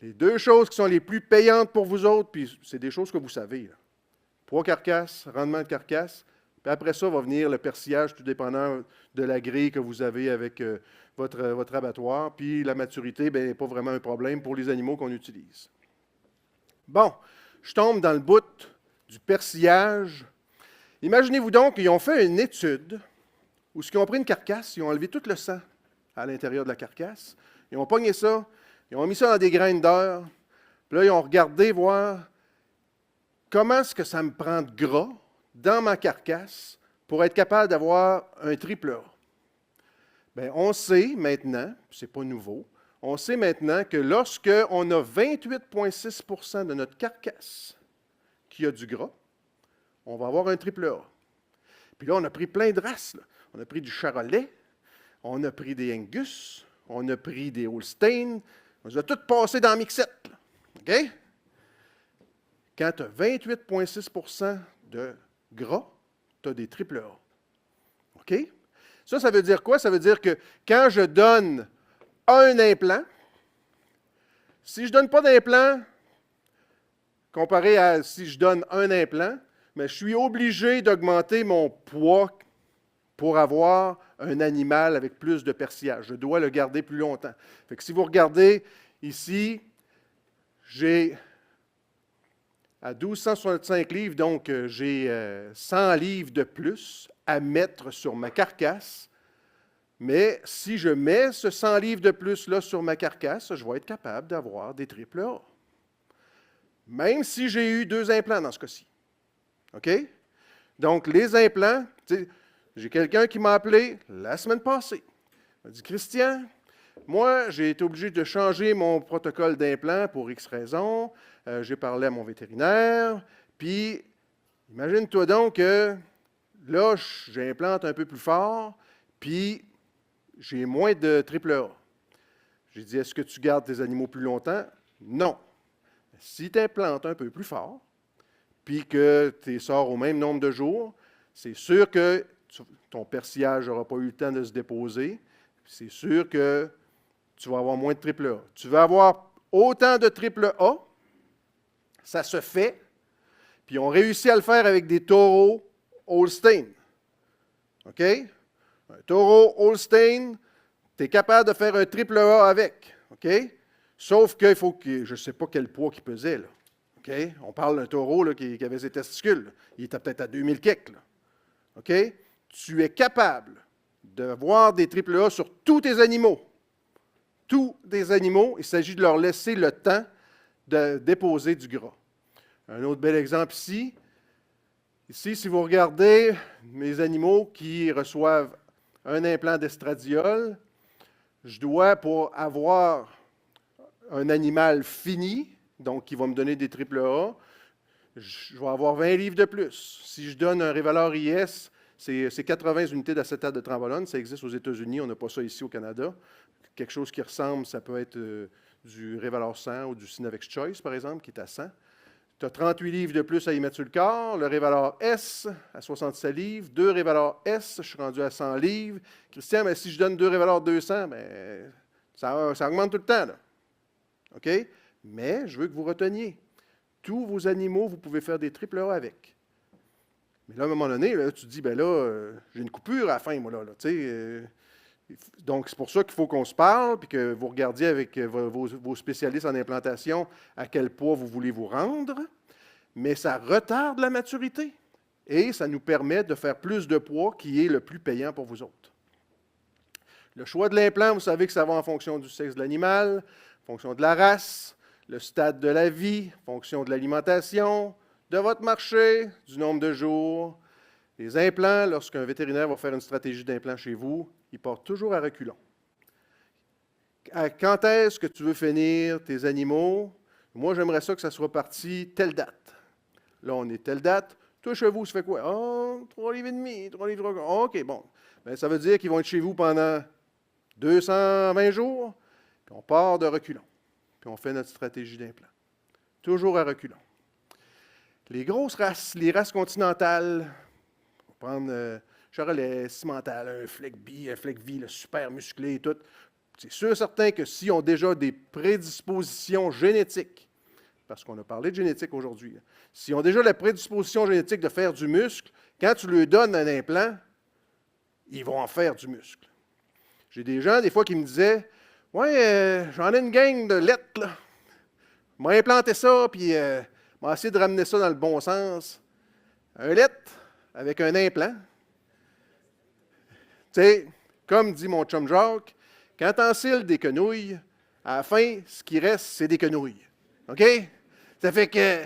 les deux choses qui sont les plus payantes pour vous autres, puis c'est des choses que vous savez, là. Poids carcasse, rendement de carcasse, puis après ça va venir le persillage, tout dépendant de la grille que vous avez avec votre abattoir, puis la maturité, bien, n'est pas vraiment un problème pour les animaux qu'on utilise. Bon, je tombe dans le bout du persillage. Imaginez-vous donc qu'ils ont fait une étude où ils ont pris une carcasse, ils ont enlevé tout le sang à l'intérieur de la carcasse, ils ont pogné ça, ils ont mis ça dans des grinders, puis là, ils ont regardé voir comment est-ce que ça me prend de gras dans ma carcasse pour être capable d'avoir un triple A. Bien, on sait maintenant, ce n'est pas nouveau, on sait maintenant que lorsqu'on a 28,6 % de notre carcasse qui a du gras, on va avoir un triple A. Puis là, on a pris plein de races. Là. On a pris du Charolais, on a pris des Angus, on a pris des Holstein, on les a toutes passées dans la mixette. Là. OK? Quand tu as 28,6 % de gras, tu as des triple A. OK? Ça veut dire quoi? Ça veut dire que quand je donne un implant, si je ne donne pas d'implant, comparé à si je donne un implant, mais je suis obligé d'augmenter mon poids pour avoir un animal avec plus de persillage. Je dois le garder plus longtemps. Fait que si vous regardez ici, j'ai à 1265 livres, donc j'ai 100 livres de plus à mettre sur ma carcasse. Mais si je mets ce 100 livres de plus là sur ma carcasse, je vais être capable d'avoir des triple A. Même si j'ai eu 2 implants dans ce cas-ci. OK? Donc, les implants, j'ai quelqu'un qui m'a appelé la semaine passée. Il m'a dit, Christian, moi, j'ai été obligé de changer mon protocole d'implant pour X raisons. J'ai parlé à mon vétérinaire. Puis, imagine-toi donc que là, j'implante un peu plus fort, puis j'ai moins de triple A. J'ai dit, est-ce que tu gardes tes animaux plus longtemps? Non. Si tu implantes un peu plus fort, puis que tu sors au même nombre de jours, c'est sûr que ton persillage n'aura pas eu le temps de se déposer. C'est sûr que tu vas avoir moins de triple A. Tu vas avoir autant de triple A, ça se fait, puis on réussit à le faire avec des taureaux Holstein. OK? Un taureau Holstein, tu es capable de faire un triple A avec. OK? Sauf qu'il faut que, je ne sais pas quel poids qu'il pesait, là. OK? On parle d'un taureau là, qui avait ses testicules. Là. Il était peut-être à 2000 kek. OK? Tu es capable d'avoir des triple A sur tous tes animaux. Tous tes animaux, il s'agit de leur laisser le temps de déposer du gras. Un autre bel exemple ici. Ici, si vous regardez mes animaux qui reçoivent un implant d'estradiol, je dois, pour avoir un animal fini, donc qui va me donner des triple A, je vais avoir 20 livres de plus. Si je donne un Revalor IS, c'est 80 unités d'acétate de trembolone. Ça existe aux États-Unis, on n'a pas ça ici au Canada. Quelque chose qui ressemble, ça peut être du Revalor 100 ou du Synovex Choice, par exemple, qui est à 100. Tu as 38 livres de plus à y mettre sur le corps. Le Revalor S à 67 livres. 2 Revalor S, je suis rendu à 100 livres. Christian, mais si je donne 2 Revalor 200, bien, Ça augmente tout le temps, là. OK? Mais je veux que vous reteniez. Tous vos animaux, vous pouvez faire des triples A avec. Mais là, à un moment donné, là, tu te dis, ben là, j'ai une coupure à la fin, moi, là. Tu sais, donc, c'est pour ça qu'il faut qu'on se parle, puis que vous regardiez avec vos spécialistes en implantation à quel poids vous voulez vous rendre. Mais ça retarde la maturité. Et ça nous permet de faire plus de poids qui est le plus payant pour vous autres. Le choix de l'implant, vous savez que ça va en fonction du sexe de l'animal, en fonction de la race, le stade de la vie, en fonction de l'alimentation, de votre marché, du nombre de jours. Les implants, lorsqu'un vétérinaire va faire une stratégie d'implant chez vous, il part toujours à reculons. Quand est-ce que tu veux finir tes animaux? Moi, j'aimerais ça que ça soit parti telle date. Là, on est telle date. Toi, chez vous, ça fait quoi? Oh, 3 livres et demi, 3 livres. OK, bon. Bien, ça veut dire qu'ils vont être chez vous pendant 220 jours, puis on part de reculons. Puis on fait notre stratégie d'implant. Toujours à reculons. Les grosses races, les races continentales, on va prendre Charolais, Cimental, un Fleck-Vie, super musclé et tout. C'est sûr certain que s'ils ont déjà des prédispositions génétiques, parce qu'on a parlé de génétique aujourd'hui, s'ils ont déjà la prédisposition génétique de faire du muscle, quand tu leur donnes un implant, ils vont en faire du muscle. J'ai des gens, des fois, qui me disaient « Ouais, j'en ai une gang de lettres, là. Je m'ai implanté ça, puis je vais essayer de ramener ça dans le bon sens. » Un lettre avec un implant. Tu sais, comme dit mon chum Jacques, quand tu ensiles des quenouilles, à la fin, ce qui reste, c'est des quenouilles. OK? Ça fait que,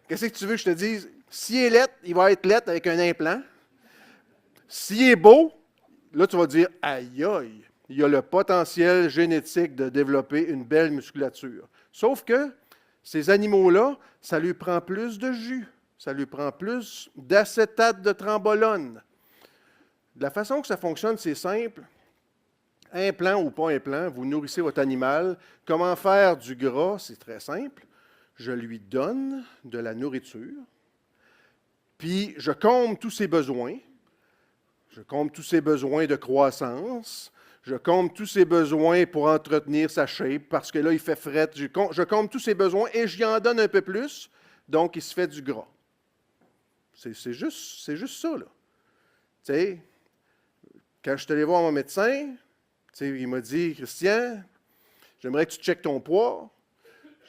qu'est-ce que tu veux que je te dise? S'il est lettre, il va être lettre avec un implant. S'il est beau, là, tu vas dire, aïe, aïe, il y a le potentiel génétique de développer une belle musculature. Sauf que ces animaux-là, ça lui prend plus de jus, ça lui prend plus d'acétate de trembolone. De la façon que ça fonctionne, c'est simple. Implant ou pas implant, vous nourrissez votre animal. Comment faire du gras? C'est très simple. Je lui donne de la nourriture, puis je comble tous ses besoins. Je comble tous ses besoins de croissance. Je comble tous ses besoins pour entretenir sa shape, parce que là, il fait fret. Je comble tous ses besoins et j'y en donne un peu plus, donc il se fait du gras. C'est juste ça, là. Tu sais, quand je suis allé voir mon médecin, il m'a dit, « Christian, j'aimerais que tu checkes ton poids. »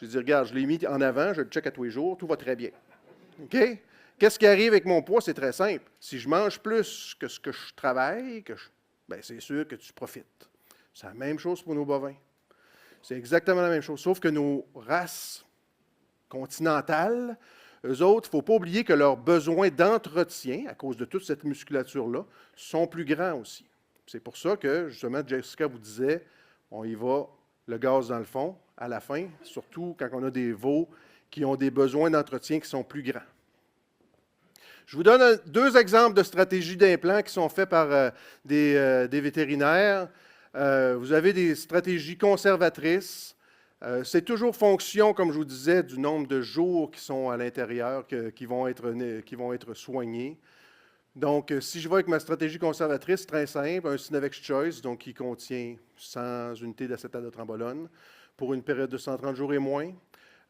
J'ai dit, « Regarde, je l'ai mis en avant, je le check à tous les jours, tout va très bien. » OK? Qu'est-ce qui arrive avec mon poids? C'est très simple. Si je mange plus que ce que je travaille, bien, c'est sûr que tu profites. C'est la même chose pour nos bovins. C'est exactement la même chose, sauf que nos races continentales, eux autres, il ne faut pas oublier que leurs besoins d'entretien, à cause de toute cette musculature-là, sont plus grands aussi. C'est pour ça que, justement, Jessica vous disait, on y va le gaz dans le fond, à la fin, surtout quand on a des veaux qui ont des besoins d'entretien qui sont plus grands. Je vous donne deux exemples de stratégies d'implant qui sont faits par des vétérinaires. Vous avez des stratégies conservatrices. C'est toujours fonction, comme je vous disais, du nombre de jours qui sont à l'intérieur, qui vont être soignés. Donc, si je vais avec ma stratégie conservatrice, très simple, un Synavex Choice, donc qui contient 100 unités d'acétate de trembolone pour une période de 130 jours et moins.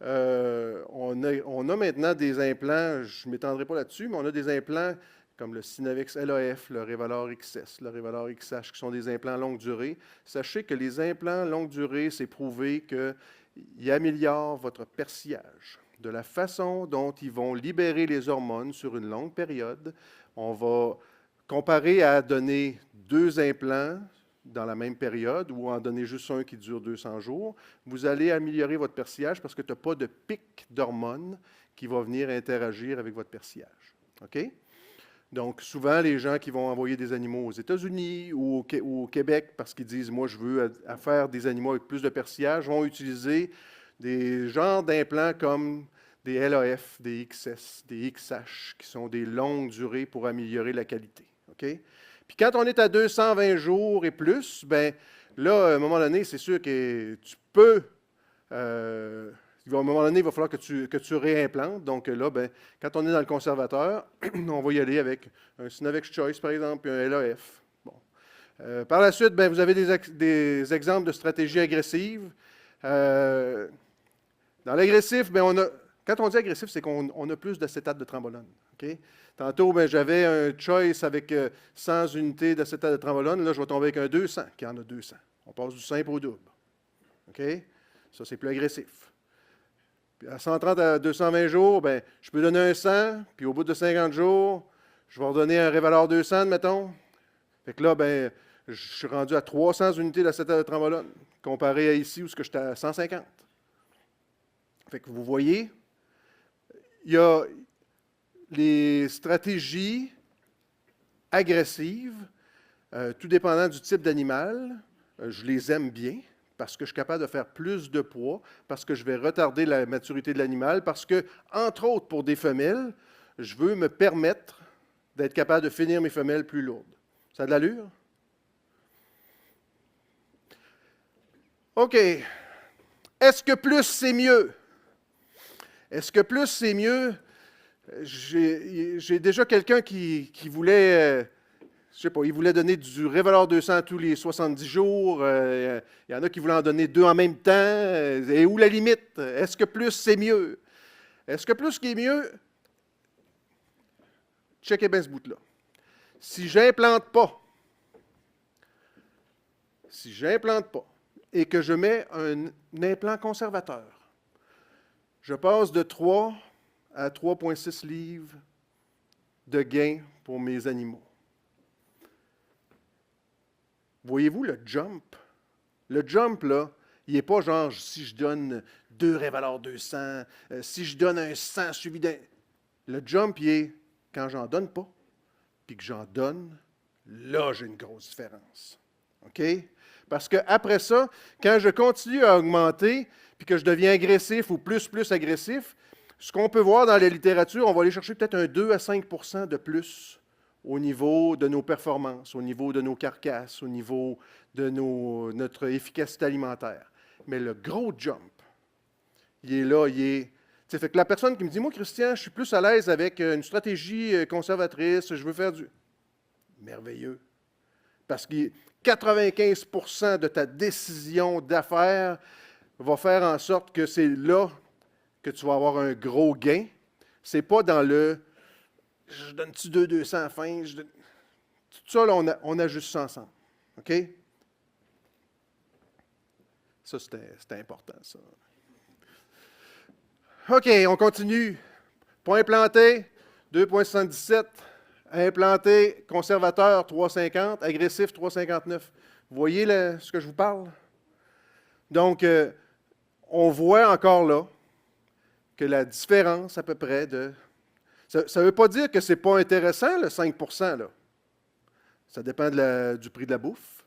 On a maintenant des implants, je ne m'étendrai pas là-dessus, mais on a des implants comme le Synavex LAF, le Revalor XS, le Revalor XH, qui sont des implants longue durée. Sachez que les implants longue durée, c'est prouvé qu'ils améliorent votre persillage. De la façon dont ils vont libérer les hormones sur une longue période, on va comparer à donner 2 implants dans la même période ou en donner juste un qui dure 200 jours, vous allez améliorer votre persillage parce que tu n'as pas de pic d'hormones qui va venir interagir avec votre persillage. OK? Donc, souvent, les gens qui vont envoyer des animaux aux États-Unis ou au Québec parce qu'ils disent « moi, je veux faire des animaux avec plus de persillage », vont utiliser des genres d'implants comme des LAF, des XS, des XH, qui sont des longues durées pour améliorer la qualité. OK? Puis quand on est à 220 jours et plus, bien là, à un moment donné, c'est sûr que tu peux, à un moment donné, il va falloir que tu réimplantes. Donc là, bien, quand on est dans le conservateur, on va y aller avec un Synavex Choice, par exemple, puis un LAF. Bon. Par la suite, vous avez des exemples de stratégies agressives. Dans l'agressif, quand on dit agressif, c'est qu'on a plus d'acétate de trembolone. Okay? Tantôt, j'avais un choice avec 100 unités d'acétate de trembolone. Là, je vais tomber avec un 200, qui en a 200. On passe du simple au double. Okay? Ça, c'est plus agressif. Puis à 130 à 220 jours, je peux donner un 100, puis au bout de 50 jours, je vais redonner un Révalor 200, mettons. Fait que là, je suis rendu à 300 unités d'acétate de trembolone, comparé à ici où j'étais à 150. Fait que vous voyez, il y a les stratégies agressives, tout dépendant du type d'animal. Je les aime bien parce que je suis capable de faire plus de poids, parce que je vais retarder la maturité de l'animal, parce que, entre autres, pour des femelles, je veux me permettre d'être capable de finir mes femelles plus lourdes. Ça a de l'allure? OK. Est-ce que plus, c'est mieux? Est-ce que plus, c'est mieux? J'ai déjà quelqu'un qui voulait, je sais pas, il voulait donner du Révalor 200 tous les 70 jours. Il y en a qui voulaient en donner 2 en même temps. Et où la limite? Est-ce que plus, c'est mieux? Est-ce que plus, qui est mieux? Checkez bien ce bout-là. Si je n'implante pas, et que je mets un implant conservateur, je passe de 3 à 3,6 livres de gain pour mes animaux. Voyez-vous le jump? Le jump, là, il n'est pas genre si je donne 2 Révalor 200, si je donne un 100 suivi d'un... Le jump, il est quand j'en donne pas, puis que j'en donne, là, j'ai une grosse différence. OK? Parce qu'après ça, quand je continue à augmenter, puis que je deviens agressif ou plus agressif, ce qu'on peut voir dans la littérature, on va aller chercher peut-être un 2 à 5 % de plus au niveau de nos performances, au niveau de nos carcasses, au niveau de notre efficacité alimentaire. Mais le gros jump, il est là, fait que la personne qui me dit, moi, Christian, je suis plus à l'aise avec une stratégie conservatrice, je veux faire du... Merveilleux. Parce que 95 % de ta décision d'affaires va faire en sorte que c'est là que tu vas avoir un gros gain. Ce n'est pas dans le « je donne-tu 200 à la fin? » Tout ça, là, on ajuste ça ensemble. OK? Ça, c'était important, ça. OK, on continue. Pas implanté, 2,77. Implanté, conservateur, 3,50. Agressif, 3,59. Vous voyez ce que je vous parle? Donc, on voit encore là que la différence à peu près de... Ça ne veut pas dire que ce n'est pas intéressant, le 5 %, là. Ça dépend du prix de la bouffe.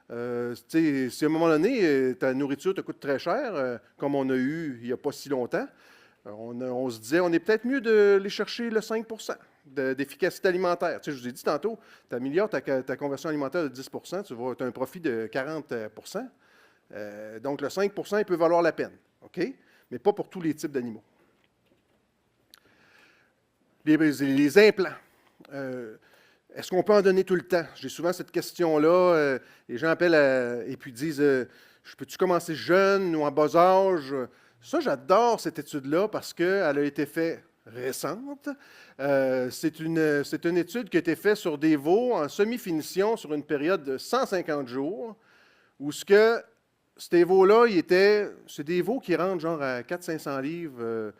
Si à un moment donné, ta nourriture te coûte très cher, comme on a eu il n'y a pas si longtemps, on se disait, on est peut-être mieux d'aller chercher le 5 % d'efficacité alimentaire. Je vous ai dit tantôt, tu améliores ta conversion alimentaire de 10 % tu as un profit de 40 %. Donc, le 5 % il peut valoir la peine. OK? Mais pas pour tous les types d'animaux. Les implants. Est-ce qu'on peut en donner tout le temps? J'ai souvent cette question-là. Les gens appellent et puis disent peux-tu commencer jeune ou en bas âge? Ça, j'adore cette étude-là parce qu'elle a été faite récente. C'est une étude qui a été faite sur des veaux en semi-finition sur une période de 150 jours, où ces veaux-là, c'est des veaux qui rentrent genre à 400-500 livres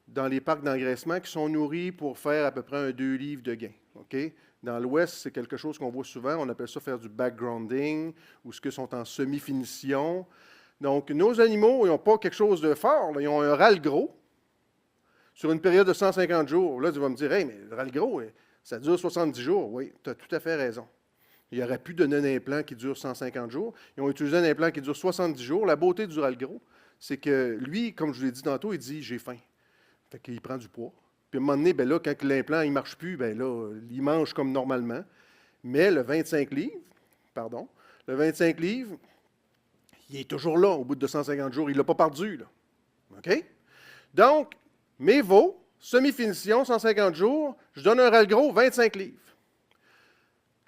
dans les parcs d'engraissement, qui sont nourris pour faire à peu près un 2 livres de gain. Okay? Dans l'Ouest, c'est quelque chose qu'on voit souvent. On appelle ça faire du backgrounding, ou ce qu'ils sont en semi-finition. Donc, nos animaux, ils n'ont pas quelque chose de fort. Là. Ils ont un râle gros sur une période de 150 jours. Là, tu vas me dire, « Hey, mais le râle gros, ça dure 70 jours. » Oui, tu as tout à fait raison. Il aurait pu donner un implant qui dure 150 jours. Ils ont utilisé un implant qui dure 70 jours. La beauté du râle gros, c'est que lui, comme je vous l'ai dit tantôt, il dit « J'ai faim ». Fait qu'il prend du poids. Puis à un moment donné, là, quand l'implant ne marche plus, là, il mange comme normalement. Mais le 25 livres, il est toujours là au bout de 150 jours. Il ne l'a pas perdu. Là. OK? Donc, mes veaux, semi-finition, 150 jours, je donne un râle gros, 25 livres.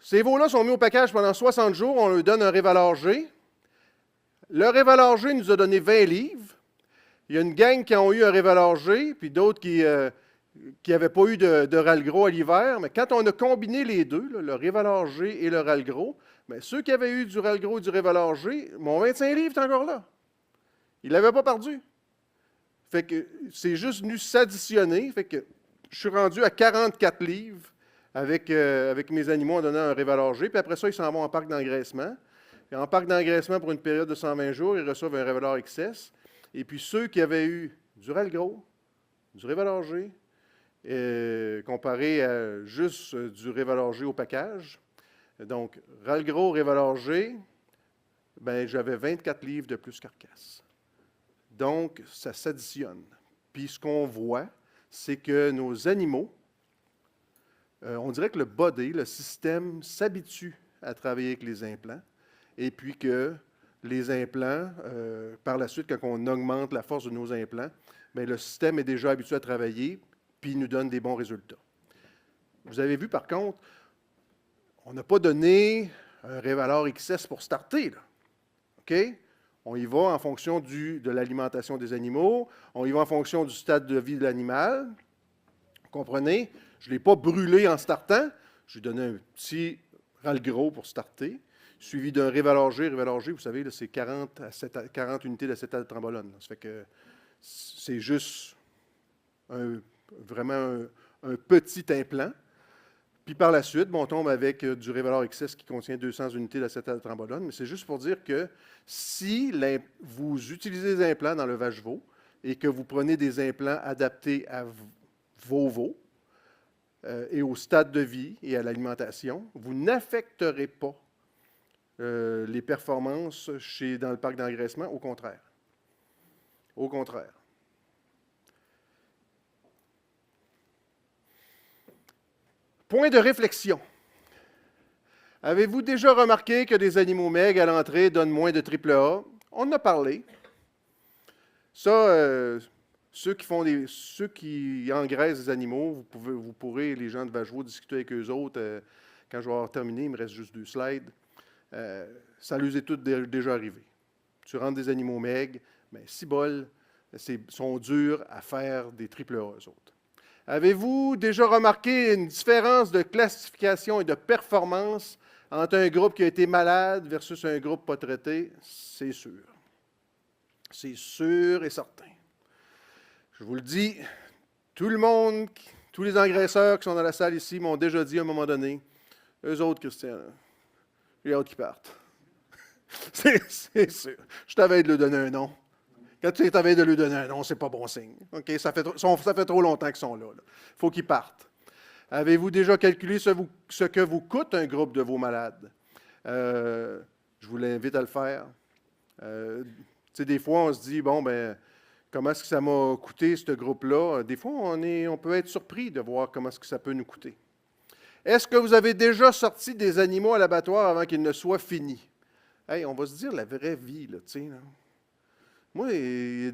Ces veaux-là sont mis au package pendant 60 jours. On leur donne un révaleur G. Le révaleur G nous a donné 20 livres. Il y a une gang qui ont eu un révaleur G, puis d'autres qui n'avaient pas eu de râle gros à l'hiver. Mais quand on a combiné les deux, là, le révaleur G et le râle gros, bien, ceux qui avaient eu du râle gros et du révaleur G, mon 25 livres est encore là. Ils ne l'avaient pas perdu. Fait que c'est juste venu s'additionner. Fait que je suis rendu à 44 livres avec mes animaux en donnant un révaleur G. Puis après ça, ils s'en vont en parc d'engraissement. Et en parc d'engraissement, pour une période de 120 jours, ils reçoivent un révaleur XS. Et puis ceux qui avaient eu du râle gros, du révaleur G, comparé à juste du révaleur G au package. Donc, râle gros, révaleur G, ben, j'avais 24 livres de plus carcasse. Donc, ça s'additionne. Puis ce qu'on voit, c'est que nos animaux, on dirait que le body, le système, s'habitue à travailler avec les implants, et puis que les implants, par la suite, quand on augmente la force de nos implants, bien, le système est déjà habitué à travailler, puis il nous donne des bons résultats. Vous avez vu, par contre, on n'a pas donné un révaleur XS pour starter, là. OK? On y va en fonction de l'alimentation des animaux, on y va en fonction du stade de vie de l'animal. Vous comprenez? Je ne l'ai pas brûlé en startant, je lui ai donné un petit râle gros pour starter, suivi d'un révaleur G. Révaleur G, vous savez, c'est 40 unités d'acétyltrombolone. Ça fait que c'est juste vraiment un petit implant. Puis par la suite, on tombe avec du révaleur XS qui contient 200 unités d'acétyltrombolone. Mais c'est juste pour dire que si vous utilisez des implants dans le vache-veau et que vous prenez des implants adaptés à vos veaux et au stade de vie et à l'alimentation, vous n'affecterez pas les performances dans le parc d'engraissement, au contraire. Au contraire. Point de réflexion. Avez-vous déjà remarqué que des animaux maigres à l'entrée donnent moins de AAA? On en a parlé. Ça, ceux qui engraissent des animaux, vous pourrez, les gens de Vacheveau, discuter avec eux autres. Quand je vais avoir terminé, il me reste juste 2 slides. Ça leur est tout déjà arrivé. Tu rentres des animaux maigres, mais si bol, sont durs à faire des AAA, eux autres. Avez-vous déjà remarqué une différence de classification et de performance entre un groupe qui a été malade versus un groupe pas traité? C'est sûr. C'est sûr et certain. Je vous le dis, tout le monde, tous les engraisseurs qui sont dans la salle ici m'ont déjà dit à un moment donné, eux autres, Christian, j'ai hâte qu'ils partent. C'est sûr. Je t'avais de lui donner un nom. Quand tu t'avais de lui donner un nom, c'est pas bon signe. Okay? Ça fait trop longtemps qu'ils sont là. Il faut qu'ils partent. Avez-vous déjà calculé ce que vous coûte un groupe de vos malades? Je vous l'invite à le faire. Des fois, on se dit, bon, ben, comment est-ce que ça m'a coûté, ce groupe-là? Des fois, on peut être surpris de voir comment est-ce que ça peut nous coûter. Est-ce que vous avez déjà sorti des animaux à l'abattoir avant qu'ils ne soient finis? Hey, on va se dire la vraie vie, là, tu sais. Moi,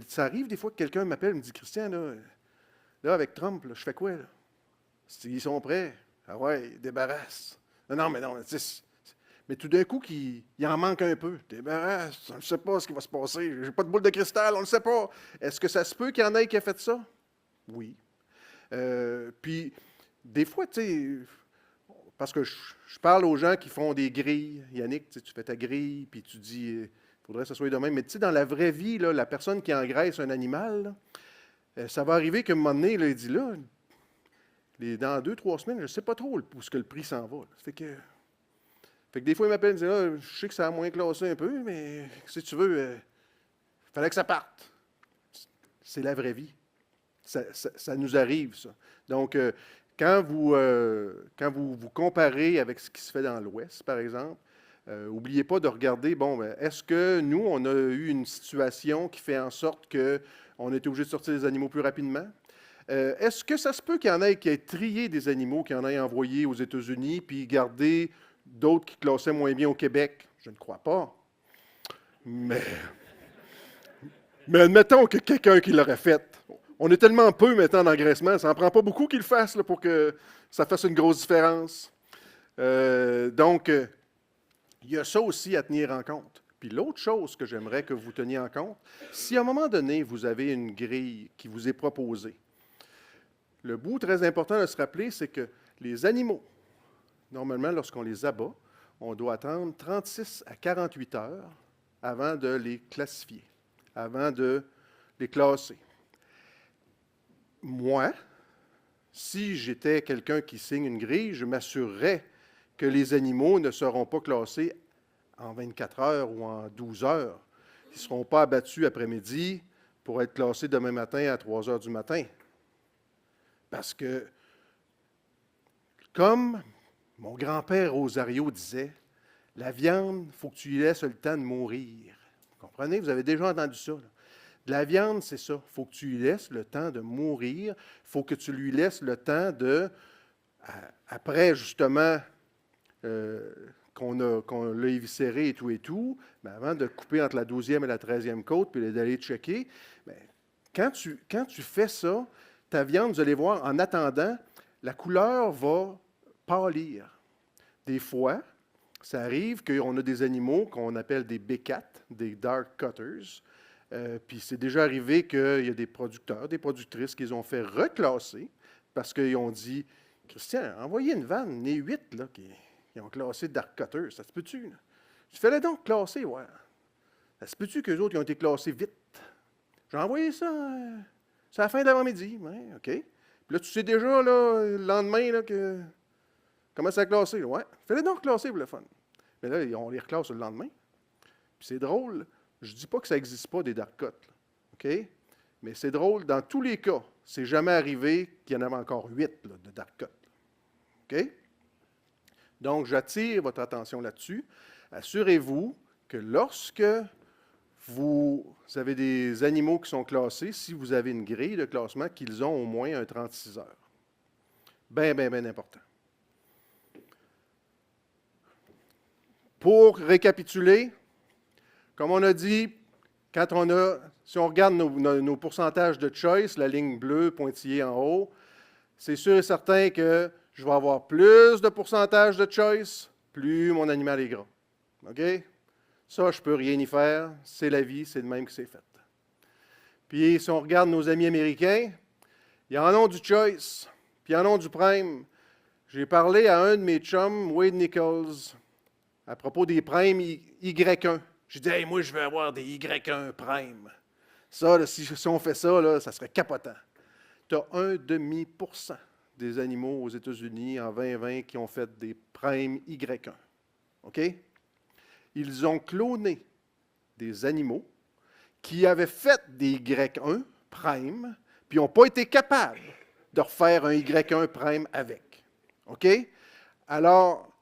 ça arrive des fois que quelqu'un m'appelle et me dit, Christian, là avec Trump, là, je fais quoi, là? Ils sont prêts. Ah ouais, débarrasse. Non, mais mais tout d'un coup, il en manque un peu. Débarrasse, on ne sait pas ce qui va se passer. J'ai pas de boule de cristal, on ne sait pas. Est-ce que ça se peut qu'il y en ait qui a fait ça? Oui. Puis, des fois, tu sais, parce que je parle aux gens qui font des grilles. Yannick, tu fais ta grille, puis tu dis, il faudrait que ça soit de même. Mais tu sais, dans la vraie vie, là, la personne qui engraisse un animal, là, ça va arriver qu'à un moment donné, là, il dit, là, dans 2-3 semaines, je ne sais pas trop où ce que le prix s'en va. Fait que des fois, il m'appelle et me dit, là, je sais que ça a moins classé un peu, mais si tu veux, il fallait que ça parte. C'est la vraie vie. Ça nous arrive, ça. Donc, quand vous comparez avec ce qui se fait dans l'Ouest, par exemple, n'oubliez pas de regarder, bon, est-ce que nous, on a eu une situation qui fait en sorte qu'on a été obligé de sortir des animaux plus rapidement? Est-ce que ça se peut qu'il y en ait qui aient trié des animaux, qui en aient envoyés aux États-Unis, puis gardé d'autres qui classaient moins bien au Québec? Je ne crois pas. Mais admettons que quelqu'un qui l'aurait fait. On est tellement peu maintenant d'engraissement, ça n'en prend pas beaucoup qu'il le fasse là, pour que ça fasse une grosse différence. Donc, il y a ça aussi à tenir en compte. Puis l'autre chose que j'aimerais que vous teniez en compte, si à un moment donné, vous avez une grille qui vous est proposée, le bout très important de se rappeler, c'est que les animaux, normalement, lorsqu'on les abat, on doit attendre 36 à 48 heures avant de les classifier, avant de les classer. Moi, si j'étais quelqu'un qui signe une grille, je m'assurerais que les animaux ne seront pas classés en 24 heures ou en 12 heures. Ils ne seront pas abattus après-midi pour être classés demain matin à 3 heures du matin. Parce que, comme mon grand-père Rosario disait, la viande, il faut que tu lui laisses le temps de mourir. Vous comprenez? Vous avez déjà entendu ça. Là. De la viande, c'est ça. Il faut que tu lui laisses le temps de mourir. Il faut que tu lui laisses le temps de, après justement qu'on l'a éviscéré et tout, mais avant de couper entre la 12e et la 13e côte, puis d'aller checker, bien, quand tu fais ça, ta viande, vous allez voir, en attendant, la couleur va pâlir. Des fois, ça arrive qu'on a des animaux qu'on appelle des B4, des dark cutters. Puis c'est déjà arrivé qu'il y a des producteurs, des productrices qui les ont fait reclasser parce qu'ils ont dit « Christian, envoyez une vanne, les 8 là, qui ont classé dark cutters, ça se peut-tu? » Tu fais-le donc classer, ouais. Ça se peut-tu qu'eux autres ils ont été classés vite? J'ai envoyé ça c'est à la fin de l'avant-midi. Ouais, OK. Puis là, tu sais déjà, là, le lendemain, là, que comment ça a classé? Ouais. Fais-le donc classer pour le fun. Mais là, on les reclasse le lendemain. Puis c'est drôle. Je ne dis pas que ça n'existe pas des dark cuts. Là, OK? Mais c'est drôle, dans tous les cas, c'est jamais arrivé qu'il y en avait encore 8 là, de dark cuts. OK? Donc, j'attire votre attention là-dessus. Assurez-vous que lorsque vous avez des animaux qui sont classés, si vous avez une grille de classement, qu'ils ont au moins un 36 heures. Bien, bien, bien important. Pour récapituler, comme on a dit, si on regarde nos pourcentages de choice, la ligne bleue pointillée en haut, c'est sûr et certain que je vais avoir plus de pourcentage de choice, plus mon animal est gras. OK? Ça, je ne peux rien y faire. C'est la vie, c'est de même que c'est fait. Puis, si on regarde nos amis américains, ils en ont du choice, puis ils en ont du prime. J'ai parlé à un de mes chums, Wade Nichols, à propos des primes Y1. J'ai dit, hey, moi, je veux avoir des Y1 prime. Ça, là, si on fait ça, là, ça serait capotant. Tu as 0,5% des animaux aux États-Unis en 2020 qui ont fait des primes Y1. OK? Ils ont cloné des animaux qui avaient fait des Y1 prime, puis n'ont pas été capables de refaire un Y1 prime avec. OK? Alors,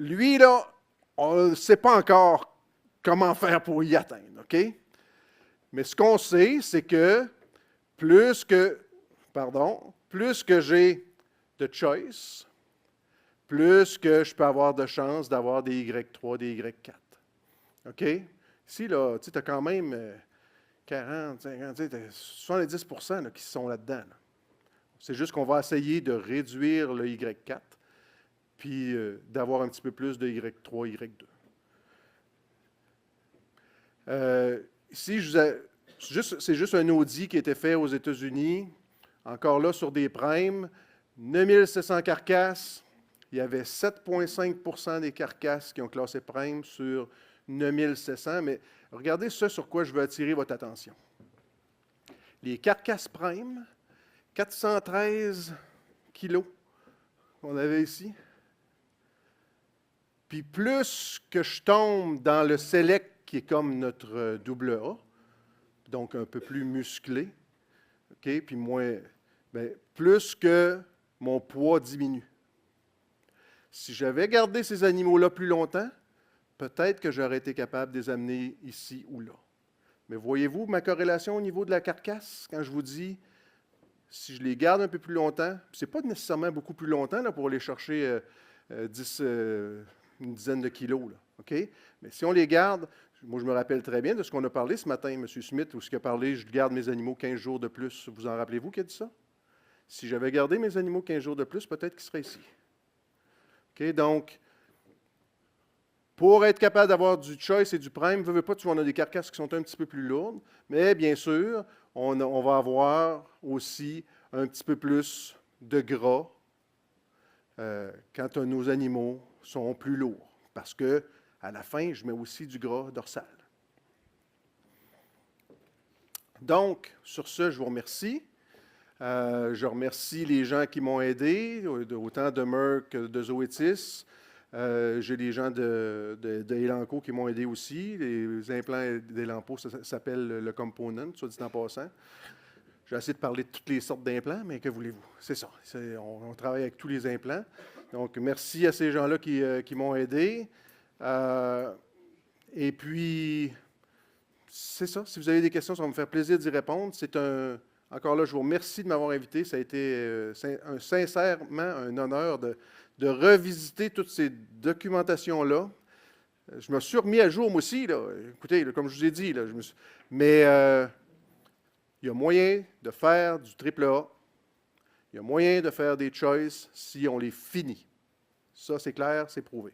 lui, là, on ne sait pas encore comment faire pour y atteindre. OK? Mais ce qu'on sait, c'est que plus que j'ai de choice, plus que je peux avoir de chance d'avoir des Y3, des Y4. OK? Ici, là, tu as quand même 40, 50, 70% là, qui sont là-dedans. Là. C'est juste qu'on va essayer de réduire le Y4, puis d'avoir un petit peu plus de Y3, Y2. Ici, c'est juste un audit qui a été fait aux États-Unis, encore là sur des primes, 9700 carcasses. Il y avait 7,5% des carcasses qui ont classé prime sur 9700. Mais regardez ce sur quoi je veux attirer votre attention. Les carcasses prime, 413 kilos qu'on avait ici. Puis plus que je tombe dans le select, qui est comme notre double A, donc un peu plus musclé, OK, puis moins, bien, plus que mon poids diminue. Si j'avais gardé ces animaux-là plus longtemps, peut-être que j'aurais été capable de les amener ici ou là. Mais voyez-vous ma corrélation au niveau de la carcasse, quand je vous dis, si je les garde un peu plus longtemps, ce n'est pas nécessairement beaucoup plus longtemps là, pour aller chercher une dizaine de kilos, là, OK? Mais si on les garde, moi je me rappelle très bien de ce qu'on a parlé ce matin, M. Smith, où ce qu'il a parlé, je garde mes animaux 15 jours de plus. Vous en rappelez-vous qui a dit ça? Si j'avais gardé mes animaux 15 jours de plus, peut-être qu'ils seraient ici. OK? Donc, pour être capable d'avoir du choice et du prime, veux pas, tu vas, on a des carcasses qui sont un petit peu plus lourdes, mais bien sûr, on va avoir aussi un petit peu plus de gras quand nos animaux sont plus lourds. Parce que à la fin, je mets aussi du gras dorsal. Donc, sur ce, je vous remercie. Je remercie les gens qui m'ont aidé, autant de Merck que de Zoetis. J'ai des gens de Elanco qui m'ont aidé aussi. Les implants d'Elanco, ça s'appelle le component, soit dit en passant. J'ai essayé de parler de toutes les sortes d'implants, mais que voulez-vous? C'est ça. On travaille avec tous les implants. Donc, merci à ces gens-là qui m'ont aidé. Et puis, c'est ça. Si vous avez des questions, ça va me faire plaisir d'y répondre. Encore là, je vous remercie de m'avoir invité. Ça a été sincèrement un honneur de revisiter toutes ces documentations-là. Je me suis remis à jour, moi aussi. Là. Écoutez, là, comme je vous ai dit, là, mais il y a moyen de faire du AAA. Il y a moyen de faire des choices si on les finit. Ça, c'est clair, c'est prouvé.